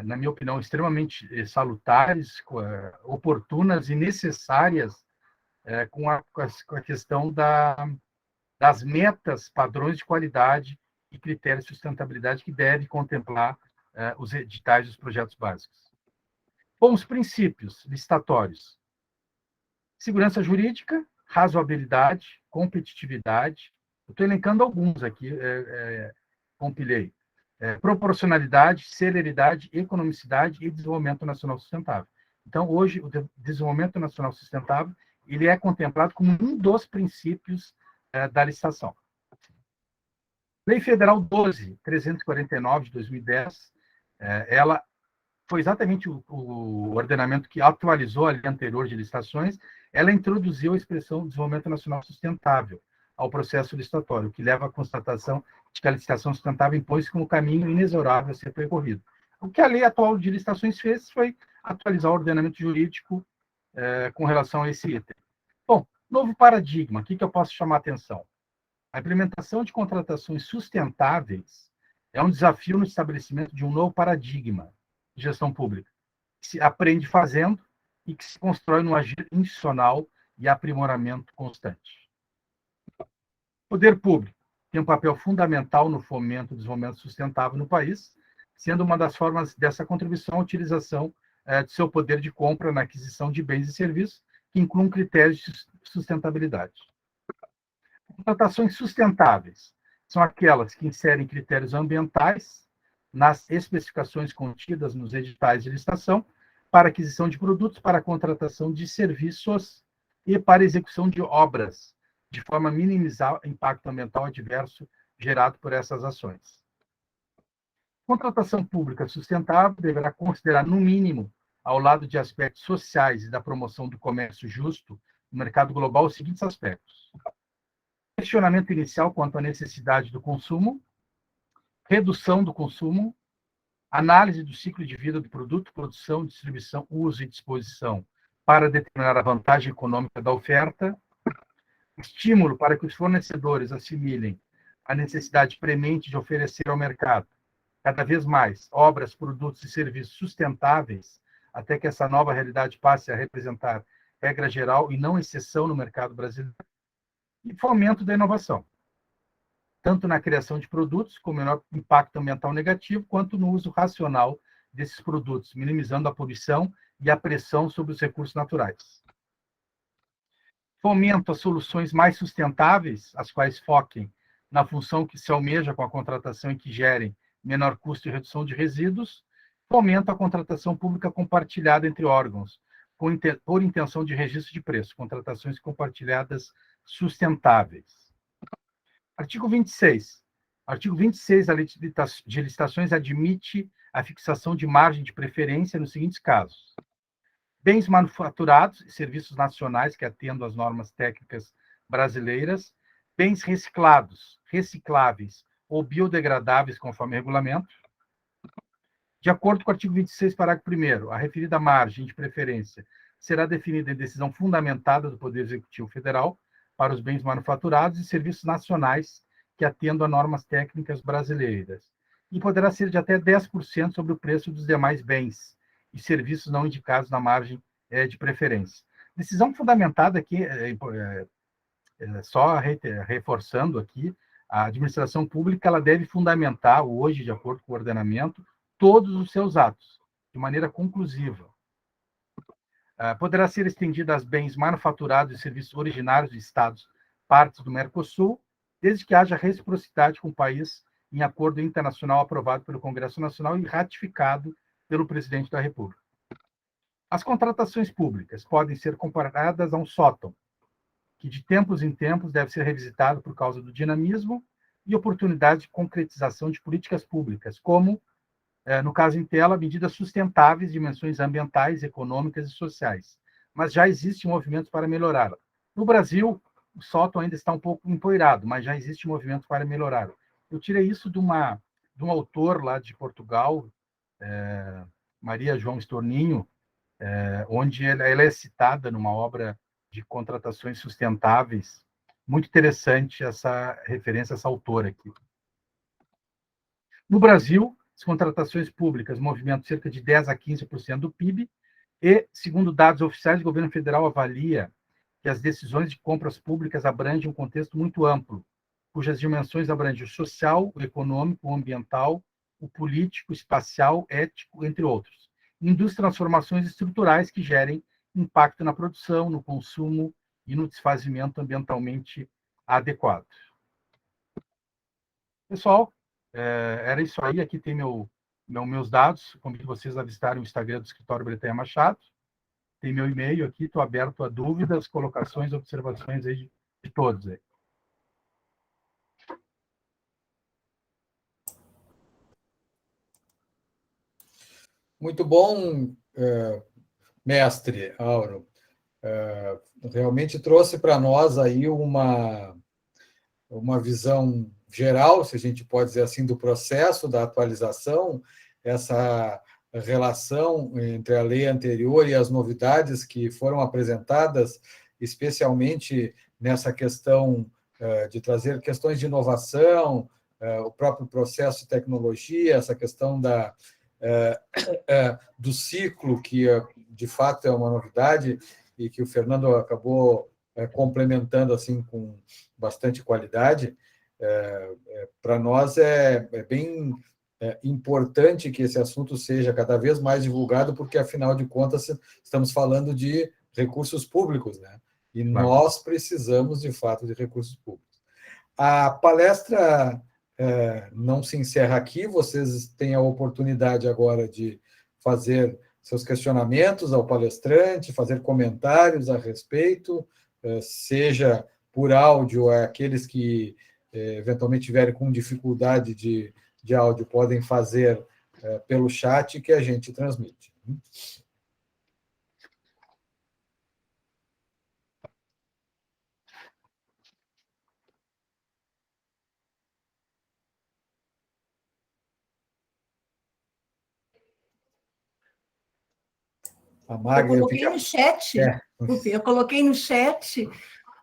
na minha opinião, extremamente salutares, oportunas e necessárias com a questão das metas, padrões de qualidade e critérios de sustentabilidade que deve contemplar os editais dos projetos básicos. Bom, os princípios licitatórios. Segurança jurídica, razoabilidade, competitividade. Eu estou elencando alguns aqui, compilei. Proporcionalidade, celeridade, economicidade e desenvolvimento nacional sustentável. Então, hoje, o desenvolvimento nacional sustentável ele é contemplado como um dos princípios da licitação. Lei Federal 12.349, de 2010, ela foi exatamente o ordenamento que atualizou a lei anterior de licitações. Ela introduziu a expressão desenvolvimento nacional sustentável ao processo licitatório, que leva à constatação de que a licitação sustentável impõe-se como caminho inexorável a ser percorrido. O que a lei atual de licitações fez foi atualizar o ordenamento jurídico com relação a esse item. Bom, novo paradigma, o que eu posso chamar a atenção? A implementação de contratações sustentáveis é um desafio no estabelecimento de um novo paradigma de gestão pública, que se aprende fazendo e que se constrói no agir institucional e aprimoramento constante. O poder público tem um papel fundamental no fomento do desenvolvimento sustentável no país, sendo uma das formas dessa contribuição a utilização de seu poder de compra na aquisição de bens e serviços que incluam critérios de sustentabilidade. Contratações sustentáveis são aquelas que inserem critérios ambientais nas especificações contidas nos editais de licitação para aquisição de produtos, para a contratação de serviços e para a execução de obras, de forma a minimizar o impacto ambiental adverso gerado por essas ações. Contratação pública sustentável deverá considerar, no mínimo, ao lado de aspectos sociais e da promoção do comércio justo no mercado global, os seguintes aspectos: questionamento inicial quanto à necessidade do consumo, redução do consumo, análise do ciclo de vida do produto, produção, distribuição, uso e disposição para determinar a vantagem econômica da oferta, estímulo para que os fornecedores assimilem a necessidade premente de oferecer ao mercado cada vez mais obras, produtos e serviços sustentáveis, até que essa nova realidade passe a representar regra geral e não exceção no mercado brasileiro, e fomento da inovação, tanto na criação de produtos com menor impacto ambiental negativo, quanto no uso racional desses produtos, minimizando a poluição e a pressão sobre os recursos naturais. Fomento as soluções mais sustentáveis, as quais foquem na função que se almeja com a contratação e que gerem menor custo e redução de resíduos. Fomento a contratação pública compartilhada entre órgãos, por intenção de registro de preço, contratações compartilhadas sustentáveis. Artigo 26. Artigo 26 da Lei de Licitações admite a fixação de margem de preferência nos seguintes casos: bens manufaturados e serviços nacionais que atendam às normas técnicas brasileiras, bens reciclados, recicláveis ou biodegradáveis conforme regulamento. De acordo com o artigo 26, parágrafo 1º, a referida margem de preferência será definida em decisão fundamentada do Poder Executivo Federal para os bens manufaturados e serviços nacionais que atendam a normas técnicas brasileiras, e poderá ser de até 10% sobre o preço dos demais bens e serviços não indicados na margem de preferência. Decisão fundamentada aqui, só reforçando aqui, a administração pública ela deve fundamentar, hoje, de acordo com o ordenamento, todos os seus atos, de maneira conclusiva. Poderá ser estendida aos bens manufaturados e serviços originários de estados, partes do Mercosul, desde que haja reciprocidade com o país em acordo internacional aprovado pelo Congresso Nacional e ratificado pelo Presidente da República. As contratações públicas podem ser comparadas a um sótão, que de tempos em tempos deve ser revisitado por causa do dinamismo e oportunidade de concretização de políticas públicas, como, no caso em tela, medidas sustentáveis, dimensões ambientais, econômicas e sociais. Mas já existem movimentos para melhorá-la. No Brasil, o sótão ainda está um pouco empoeirado, mas já existe movimento para melhorá-lo. Eu tirei isso de um autor lá de Portugal, Maria João Estorninho, onde ela é citada numa obra de contratações sustentáveis muito interessante essa referência, essa autora aqui. No Brasil, as contratações públicas movimentam cerca de 10% a 15% do PIB e, segundo dados oficiais, o governo federal avalia que as decisões de compras públicas abrangem um contexto muito amplo, cujas dimensões abrangem o social, o econômico, o ambiental, o político, o espacial, ético, entre outros, induz transformações estruturais que gerem impacto na produção, no consumo e no desfazimento ambientalmente adequado. Pessoal, era isso aí. Aqui tem meus dados, como que vocês avistaram o Instagram do Escritório Bretanha Machado. Tem meu e-mail aqui, estou aberto a dúvidas, colocações, observações aí de todos. Aí. Muito bom, mestre Auro. Realmente trouxe para nós aí uma visão geral, se a gente pode dizer assim, do processo da atualização, essa relação entre a lei anterior e as novidades que foram apresentadas, especialmente nessa questão de trazer questões de inovação, o próprio processo de tecnologia, essa questão do ciclo, que de fato é uma novidade e que o Fernando acabou complementando assim com bastante qualidade. Para nós é bem importante que esse assunto seja cada vez mais divulgado, porque, afinal de contas, estamos falando de recursos públicos, né? E nós precisamos, de fato, de recursos públicos. A palestra não se encerra aqui, vocês têm a oportunidade agora de fazer seus questionamentos ao palestrante, fazer comentários a respeito, seja por áudio, aqueles que eventualmente tiverem com dificuldade de áudio podem fazer pelo chat que a gente transmite. A Magda, eu coloquei no chat, eu coloquei no chat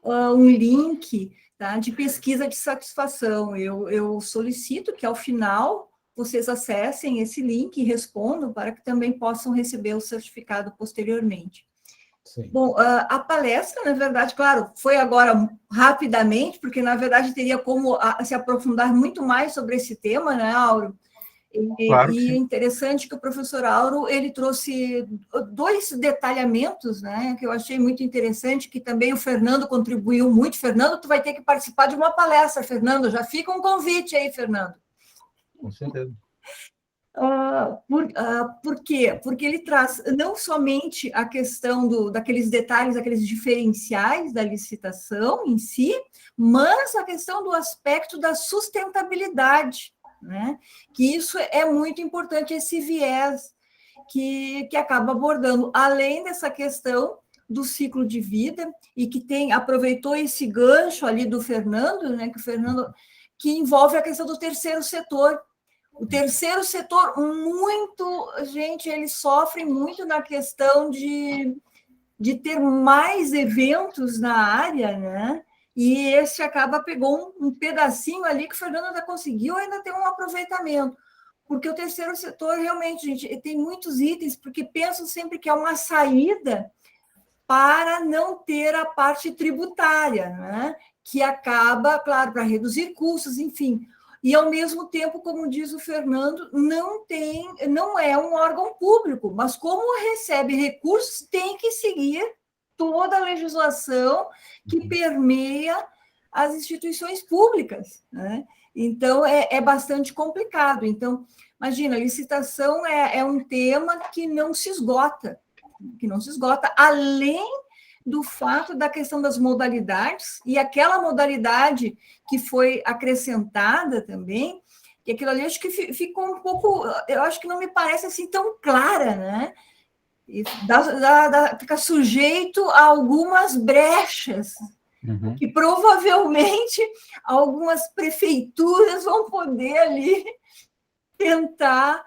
um link, tá, de pesquisa de satisfação. Eu solicito que, ao final, vocês acessem esse link e respondam para que também possam receber o certificado posteriormente. Sim. Bom, a palestra, na verdade, claro, foi agora rapidamente, porque, na verdade, teria como se aprofundar muito mais sobre esse tema, né, Auro? Claro, e é interessante que o professor Auro ele trouxe 2 detalhamentos, né, que eu achei muito interessante, que também o Fernando contribuiu muito. Fernando, tu vai ter que participar de uma palestra, Fernando, já fica um convite aí, Fernando. Com certeza. Por quê? Porque ele traz não somente a questão daqueles detalhes, aqueles diferenciais da licitação em si, mas a questão do aspecto da sustentabilidade, né? Que isso é muito importante, esse viés que acaba abordando, além dessa questão do ciclo de vida, e que aproveitou esse gancho ali do Fernando, né? Que envolve a questão do terceiro setor. O terceiro setor, ele sofre muito na questão de ter mais eventos na área, né? E esse pegou um pedacinho ali que o Fernando ainda conseguiu ainda ter um aproveitamento. Porque o terceiro setor, realmente, gente, tem muitos itens, porque pensam sempre que é uma saída para não ter a parte tributária, né? Que acaba, claro, para reduzir custos, enfim. E, ao mesmo tempo, como diz o Fernando, não é um órgão público, mas como recebe recursos, tem que seguir toda a legislação que permeia as instituições públicas, né? Então, é bastante complicado. Então, imagina, a licitação é um tema que não se esgota, além do fato da questão das modalidades, e aquela modalidade que foi acrescentada também, que aquilo ali acho que ficou um pouco, eu acho que não me parece assim tão clara, né? E fica sujeito a algumas brechas, que provavelmente algumas prefeituras vão poder ali tentar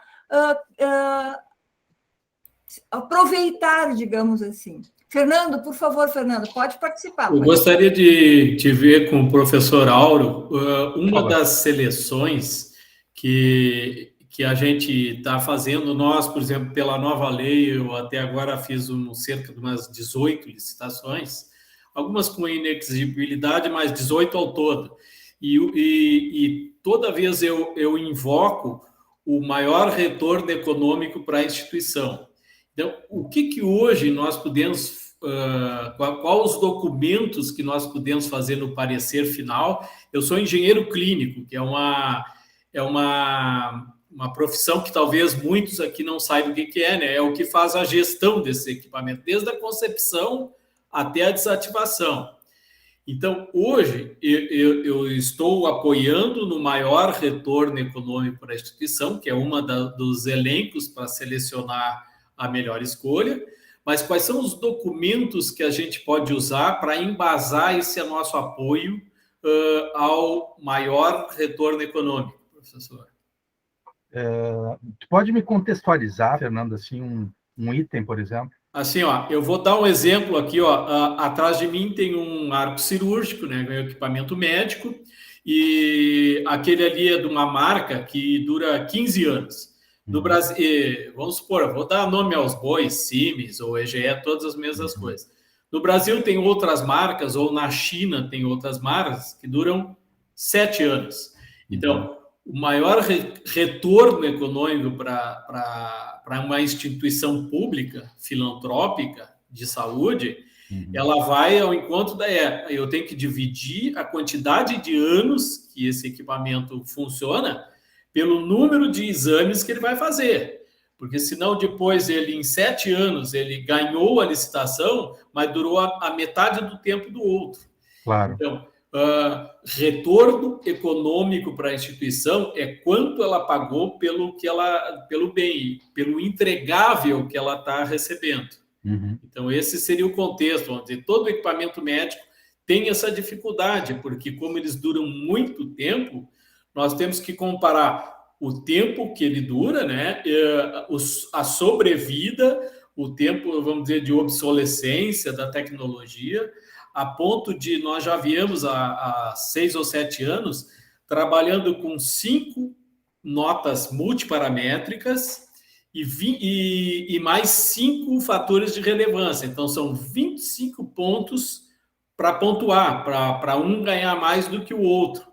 aproveitar, digamos assim. Fernando, por favor, Fernando, pode participar. Eu gostaria de te ver com o professor Auro. Uma das seleções que a gente está fazendo, nós, por exemplo, pela nova lei, eu até agora fiz cerca de umas 18 licitações, algumas com inexigibilidade, mas 18 ao todo. E toda vez eu invoco o maior retorno econômico para a instituição. Então, o que hoje nós podemos, quais os documentos que nós podemos fazer no parecer final? Eu sou engenheiro clínico, que é uma profissão que talvez muitos aqui não saibam o que é, né? É o que faz a gestão desse equipamento, desde a concepção até a desativação. Então, hoje, eu estou apoiando no maior retorno econômico para a instituição, que é uma dos elencos para selecionar a melhor escolha, mas quais são os documentos que a gente pode usar para embasar esse nosso apoio ao maior retorno econômico, professor? Tu pode me contextualizar, Fernando, assim, um item, por exemplo? Assim, ó, eu vou dar um exemplo aqui, ó. Atrás de mim tem um arco cirúrgico, né, um equipamento médico, e aquele ali é de uma marca que dura 15 anos. No Brasil, vamos supor, eu vou dar nome aos bois, Siemens ou EGE, todas as mesmas coisas. No Brasil tem outras marcas, ou na China tem outras marcas que duram 7 anos. Então, o maior retorno econômico para uma instituição pública, filantrópica, de saúde, ela vai ao encontro eu tenho que dividir a quantidade de anos que esse equipamento funciona pelo número de exames que ele vai fazer. Porque senão depois em 7 anos, ele ganhou a licitação, mas durou a metade do tempo do outro. Claro. Então, retorno econômico para a instituição é quanto ela pagou pelo bem, pelo entregável que ela está recebendo. Então, esse seria o contexto. Vamos dizer, todo equipamento médico tem essa dificuldade, porque como eles duram muito tempo, nós temos que comparar o tempo que ele dura, né, a sobrevida, o tempo, vamos dizer, de obsolescência da tecnologia, a ponto de nós já viemos há 6 ou 7 anos trabalhando com 5 notas multiparamétricas e mais 5 fatores de relevância. Então, são 25 pontos para pontuar, para um ganhar mais do que o outro.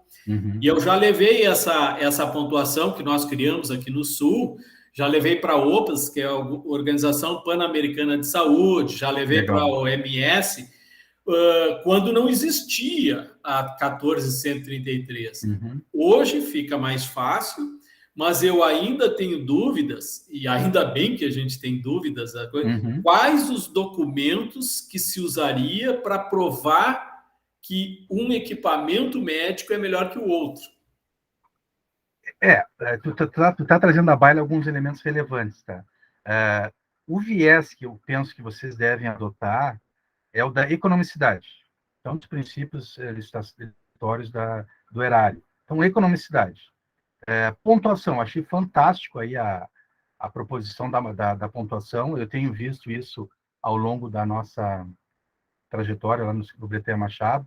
E eu já levei essa pontuação que nós criamos aqui no Sul, já levei para a OPAS, que é a Organização Pan-Americana de Saúde, já levei para a OMS, quando não existia a 14133. Hoje fica mais fácil, mas eu ainda tenho dúvidas, e ainda bem que a gente tem dúvidas, quais os documentos que se usaria para provar que um equipamento médico é melhor que o outro. Tu tá trazendo à baila alguns elementos relevantes, tá? O viés que eu penso que vocês devem adotar é o da economicidade. Então, os princípios licitatórios do erário. Então, economicidade. Pontuação, achei fantástico aí a proposição da pontuação. Eu tenho visto isso ao longo da nossa trajetória lá no Bretanha Machado,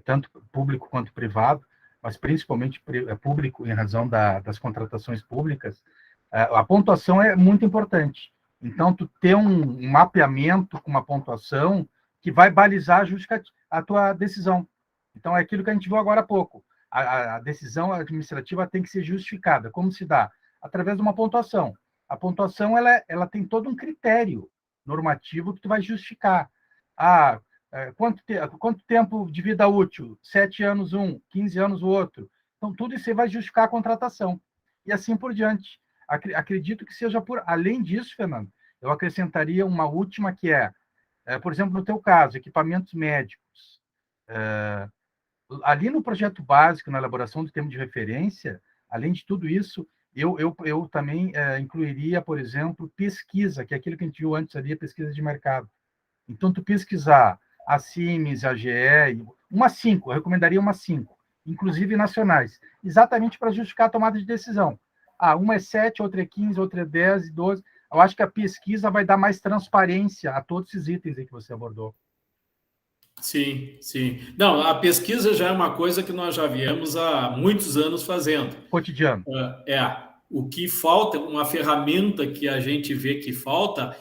tanto público quanto privado, mas principalmente público em razão das contratações públicas. A pontuação é muito importante. Então, tu ter um mapeamento com uma pontuação que vai balizar a tua decisão. Então, é aquilo que a gente viu agora há pouco. A decisão administrativa tem que ser justificada. Como se dá? Através de uma pontuação. A pontuação ela tem todo um critério normativo que tu vai justificar. Quanto tempo de vida útil? 7 anos um, 15 anos o outro. Então, tudo isso vai justificar a contratação. E assim por diante. Acredito que seja além disso, Fernando, eu acrescentaria uma última que por exemplo, no teu caso, equipamentos médicos. Ali no projeto básico, na elaboração do termo de referência, além de tudo isso, eu também incluiria, por exemplo, pesquisa, que é aquilo que a gente viu antes ali, a pesquisa de mercado. Então, tu pesquisar a Siemens, a GE, umas 5, eu recomendaria umas 5, inclusive nacionais, exatamente para justificar a tomada de decisão. Uma é 7, outra é 15, outra é 10 e 12. eu acho que a pesquisa vai dar mais transparência a todos esses itens aí que você abordou. Sim, sim. Não, a pesquisa já é uma coisa que nós já viemos há muitos anos fazendo. Cotidiano. O que falta, uma ferramenta que a gente vê que falta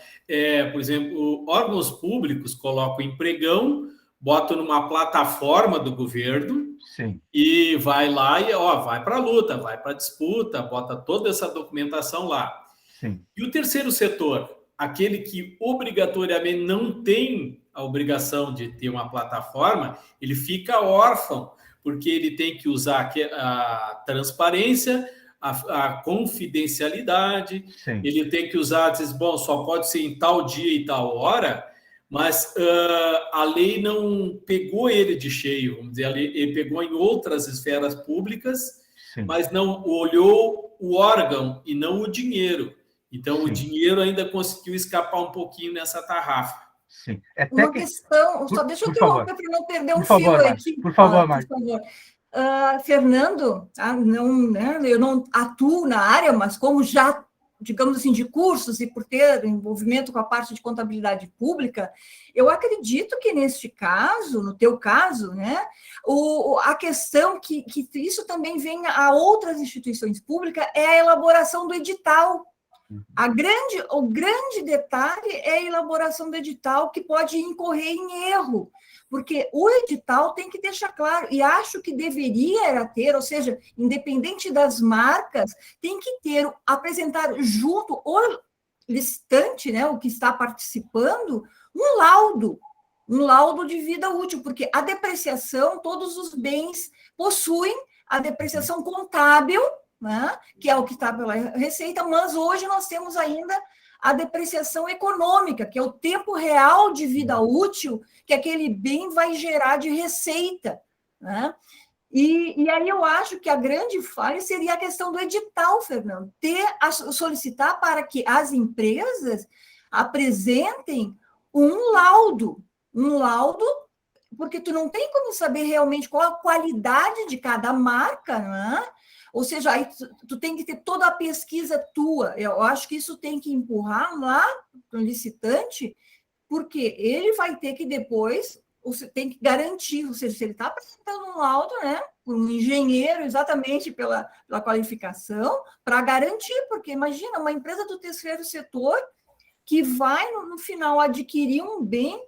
por exemplo, órgãos públicos colocam em pregão, botam numa plataforma do governo. Sim. E vai lá e vai para a luta, vai para a disputa, bota toda essa documentação lá. Sim. E o terceiro setor, aquele que obrigatoriamente não tem a obrigação de ter uma plataforma, ele fica órfão, porque ele tem que usar a transparência, a confidencialidade. Sim. Ele tem que usar, diz, bom, só pode ser em tal dia e tal hora, mas a lei não pegou ele de cheio, vamos dizer, ele pegou em outras esferas públicas, sim, mas não olhou o órgão e não o dinheiro. Então, sim, o dinheiro ainda conseguiu escapar um pouquinho nessa tarrafa. Sim. Uma questão, só deixa eu interromper para não perder um fio aqui. Por favor, Marta. Fernando, não, né, eu não atuo na área, mas como já, digamos assim, de cursos e por ter envolvimento com a parte de contabilidade pública, eu acredito que neste caso, no teu caso, né, a questão que isso também vem a outras instituições públicas é a elaboração do edital. O grande detalhe é a elaboração do edital, que pode incorrer em erro, porque o edital tem que deixar claro, e acho que deveria ter, ou seja, independente das marcas, tem que ter, apresentar junto o licitante, né, o que está participando, um laudo de vida útil, porque a depreciação, todos os bens possuem a depreciação contábil, né, que é o que está pela Receita, mas hoje nós temos ainda a depreciação econômica, que é o tempo real de vida útil que aquele bem vai gerar de receita, né? E aí eu acho que a grande falha seria a questão do edital, Fernando, solicitar para que as empresas apresentem um laudo, porque tu não tem como saber realmente qual a qualidade de cada marca, né? Ou seja, aí tu tem que ter toda a pesquisa tua. Eu acho que isso tem que empurrar lá para o licitante, porque ele vai ter que depois, você tem que garantir, ou seja, se ele está apresentando um laudo, né, um engenheiro, exatamente pela qualificação, para garantir, porque imagina, uma empresa do terceiro setor que vai, no final, adquirir um bem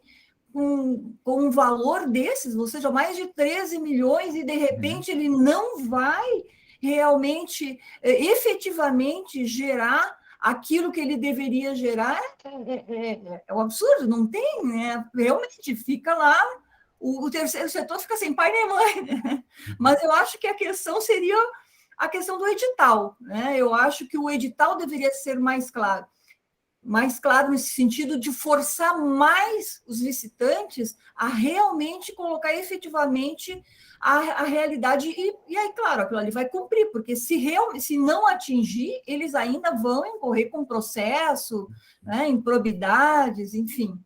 com um valor desses, ou seja, mais de 13 milhões, e de repente ele não vai realmente, efetivamente gerar aquilo que ele deveria gerar, é um absurdo, não tem, né? Realmente fica lá, o terceiro setor fica sem pai nem mãe, né? Mas eu acho que a questão seria a questão do edital, né? Eu acho que o edital deveria ser mais claro nesse sentido de forçar mais os licitantes a realmente colocar efetivamente a realidade, e aí, claro, aquilo ali vai cumprir, porque se não atingir, eles ainda vão incorrer com processo, né, improbidades, enfim.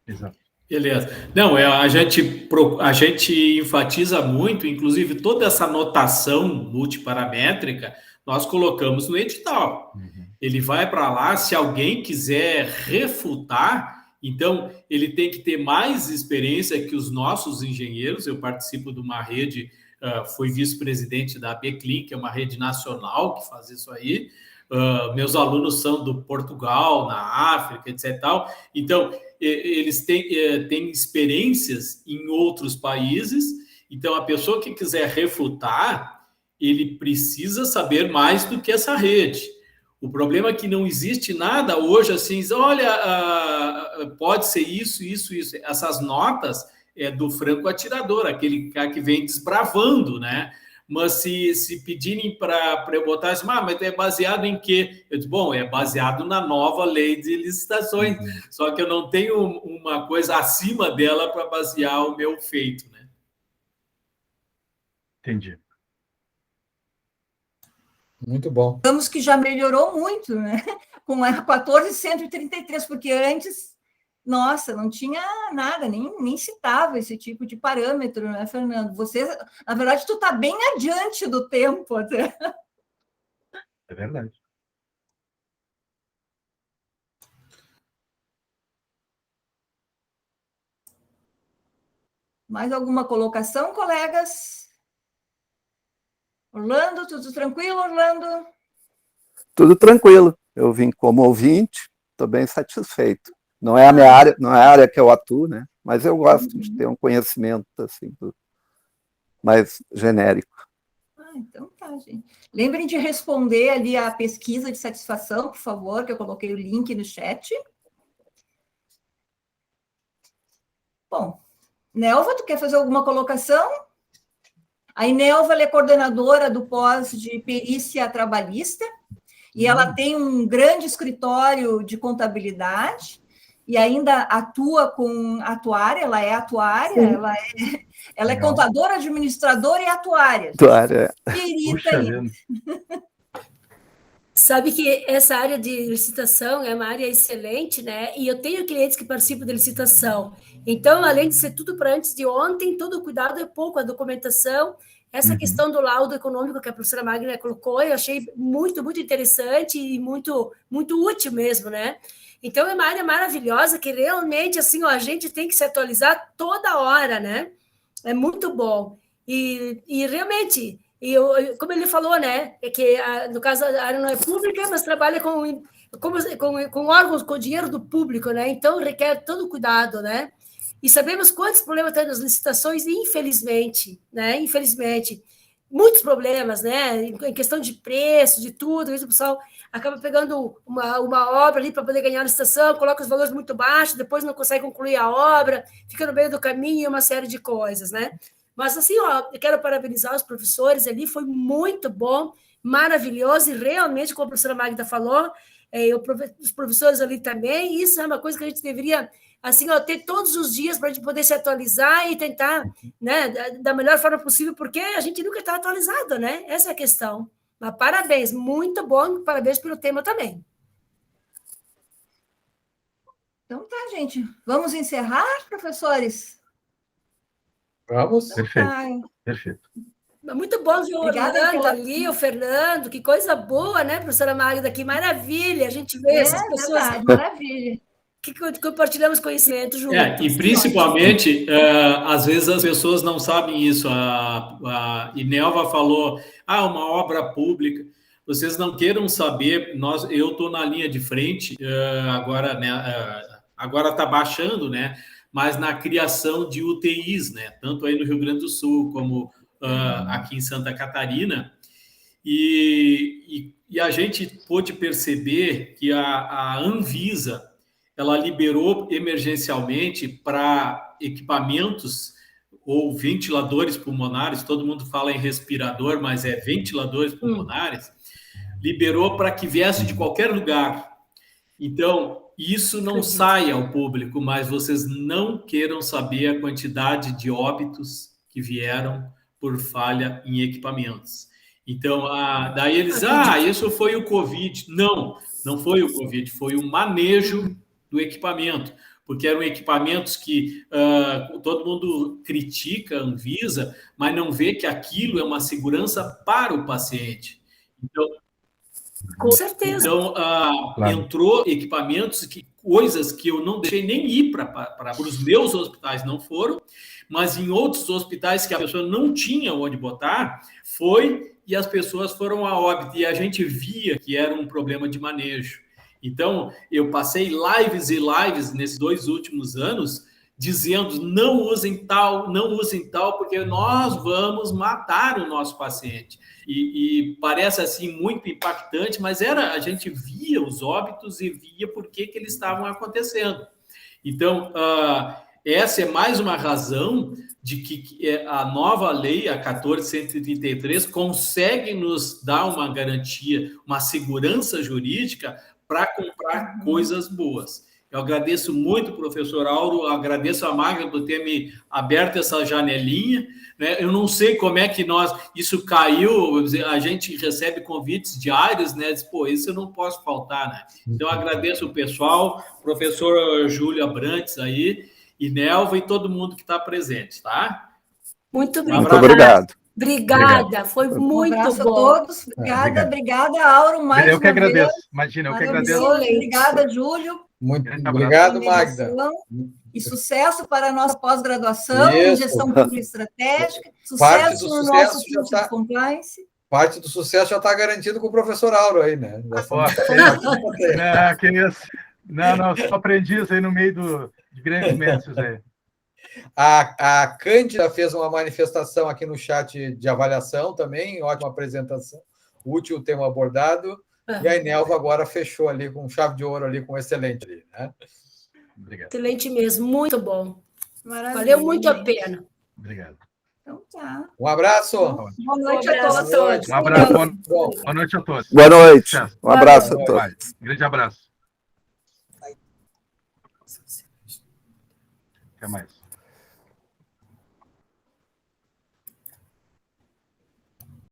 Exato. Beleza. Não, a gente enfatiza muito, inclusive toda essa notação multiparamétrica, nós colocamos no edital. Ele vai para lá, se alguém quiser refutar, então ele tem que ter mais experiência que os nossos engenheiros. Eu participo de uma rede, fui vice-presidente da ABCLIN, que é uma rede nacional que faz isso aí. Meus alunos são do Portugal, na África, etc. Então, eles têm experiências em outros países. Então, a pessoa que quiser refutar, ele precisa saber mais do que essa rede. O problema é que não existe nada hoje assim, olha, pode ser isso, isso, isso. Essas notas é do franco atirador, aquele cara que vem desbravando, né? Mas se pedirem para eu botar assim, mas é baseado em quê? Eu disse, bom, é baseado na nova lei de licitações, só que eu não tenho uma coisa acima dela para basear o meu feito, né? Entendi. Muito bom. Digamos que já melhorou muito, né? Com a 14.133, porque antes, nossa, não tinha nada, nem citava esse tipo de parâmetro, né, Fernando? Você, na verdade, tu está bem adiante do tempo até. É verdade. Mais alguma colocação, colegas? Orlando, tudo tranquilo, Orlando? Tudo tranquilo. Eu vim como ouvinte, estou bem satisfeito. Não é a minha área, não é a área que eu atuo, né? Mas eu gosto de ter um conhecimento assim mais genérico. Então tá, gente. Lembrem de responder ali a pesquisa de satisfação, por favor, que eu coloquei o link no chat. Bom, Nelva, tu quer fazer alguma colocação? A Inelva é coordenadora do pós de perícia trabalhista, e ela tem um grande escritório de contabilidade, e ainda atua com atuária, ela é atuária, ela é contadora, administradora e atuária. Atuária. Perita ainda. Sabe que essa área de licitação é uma área excelente, né? E eu tenho clientes que participam de licitação. Então, além de ser tudo para antes de ontem, todo o cuidado é pouco, a documentação. Essa questão do laudo econômico que a professora Magna colocou, eu achei muito, muito interessante e muito, muito útil mesmo, né? Então, é uma área maravilhosa que realmente, assim, ó, a gente tem que se atualizar toda hora, né? É muito bom. E realmente, como ele falou, né? É que, no caso, a área não é pública, mas trabalha com órgãos, com dinheiro do público, né? Então, requer todo cuidado, né? E sabemos quantos problemas tem nas licitações, infelizmente, né? Infelizmente. Muitos problemas, né? Em questão de preço, de tudo. Às vezes o pessoal acaba pegando uma obra ali para poder ganhar a licitação, coloca os valores muito baixos, depois não consegue concluir a obra, fica no meio do caminho e uma série de coisas, né? Mas, assim, ó, eu quero parabenizar os professores ali, foi muito bom, maravilhoso, e realmente, como a professora Magda falou, os professores ali também, isso é uma coisa que a gente deveria, assim, ó, ter todos os dias para a gente poder se atualizar e tentar, né, da melhor forma possível, porque a gente nunca está atualizado, né? Essa é a questão. Mas parabéns, muito bom, parabéns pelo tema também. Então tá, gente. Vamos encerrar, professores? Vamos. Perfeito, perfeito. Muito bom ver o Orlando ali, o Fernando, que coisa boa, né, professora Magda? Que maravilha a gente ver essas pessoas. Verdade, maravilha. Que compartilhamos conhecimento juntos. E principalmente, às vezes as pessoas não sabem isso. A Inelva falou, uma obra pública. Vocês não queiram saber, eu estou na linha de frente, agora, né, agora está baixando, né? Mas na criação de UTIs, né? Tanto aí no Rio Grande do Sul como aqui em Santa Catarina. E a gente pôde perceber que a Anvisa ela liberou emergencialmente para equipamentos ou ventiladores pulmonares, todo mundo fala em respirador, mas é ventiladores pulmonares, liberou para que viesse de qualquer lugar. Então, isso não sai ao público, mas vocês não queiram saber a quantidade de óbitos que vieram por falha em equipamentos. Então, daí eles, isso foi o Covid. Não foi o Covid, foi o manejo do equipamento, porque eram equipamentos que todo mundo critica a Anvisa, mas não vê que aquilo é uma segurança para o paciente. Então, com certeza. Então, entrou equipamentos, coisas que eu não deixei nem ir para os meus hospitais, não foram, mas em outros hospitais que a pessoa não tinha onde botar, foi e as pessoas foram a óbito. E a gente via que era um problema de manejo. Então, eu passei lives e lives nesses 2 últimos anos dizendo não usem tal, porque nós vamos matar o nosso paciente. E parece assim muito impactante, mas a gente via os óbitos e via por que eles estavam acontecendo. Então, essa é mais uma razão de que a nova lei, a 14.133, consegue nos dar uma garantia, uma segurança jurídica para comprar coisas boas. Eu agradeço muito, professor Auro, agradeço a Magda por ter me aberto essa janelinha, né? Eu não sei como é que isso caiu, a gente recebe convites diários, né? Diz, isso eu não posso faltar, né? Então, eu agradeço o pessoal, professor Júlio Abrantes aí, Inelva e todo mundo que está presente, tá? Muito obrigado. Obrigada, foi muito bom. Um abraço a todos. Obrigada, Auro, mais eu que uma agradeço. vez. Imagina, eu que agradeço. Obrigada, Júlio. Muito obrigado, Magda. E sucesso para a nossa pós-graduação em gestão pública estratégica, sucesso no nosso curso de compliance. Parte do sucesso já está garantido com o professor Auro aí, né? Que isso. Não, só aprendiz aí no meio de grandes mestres aí. A Cândida fez uma manifestação aqui no chat de avaliação também, ótima apresentação, útil o tema abordado, e a Inelva agora fechou ali com chave de ouro ali, com excelente ali, né? Obrigado. Excelente mesmo, muito bom. Maravilha. Valeu muito a pena. Obrigado. Então tá. Um abraço. Boa noite a todos. Um abraço. Boa noite a todos. Boa noite. Um abraço a todos. Um grande abraço. Até mais.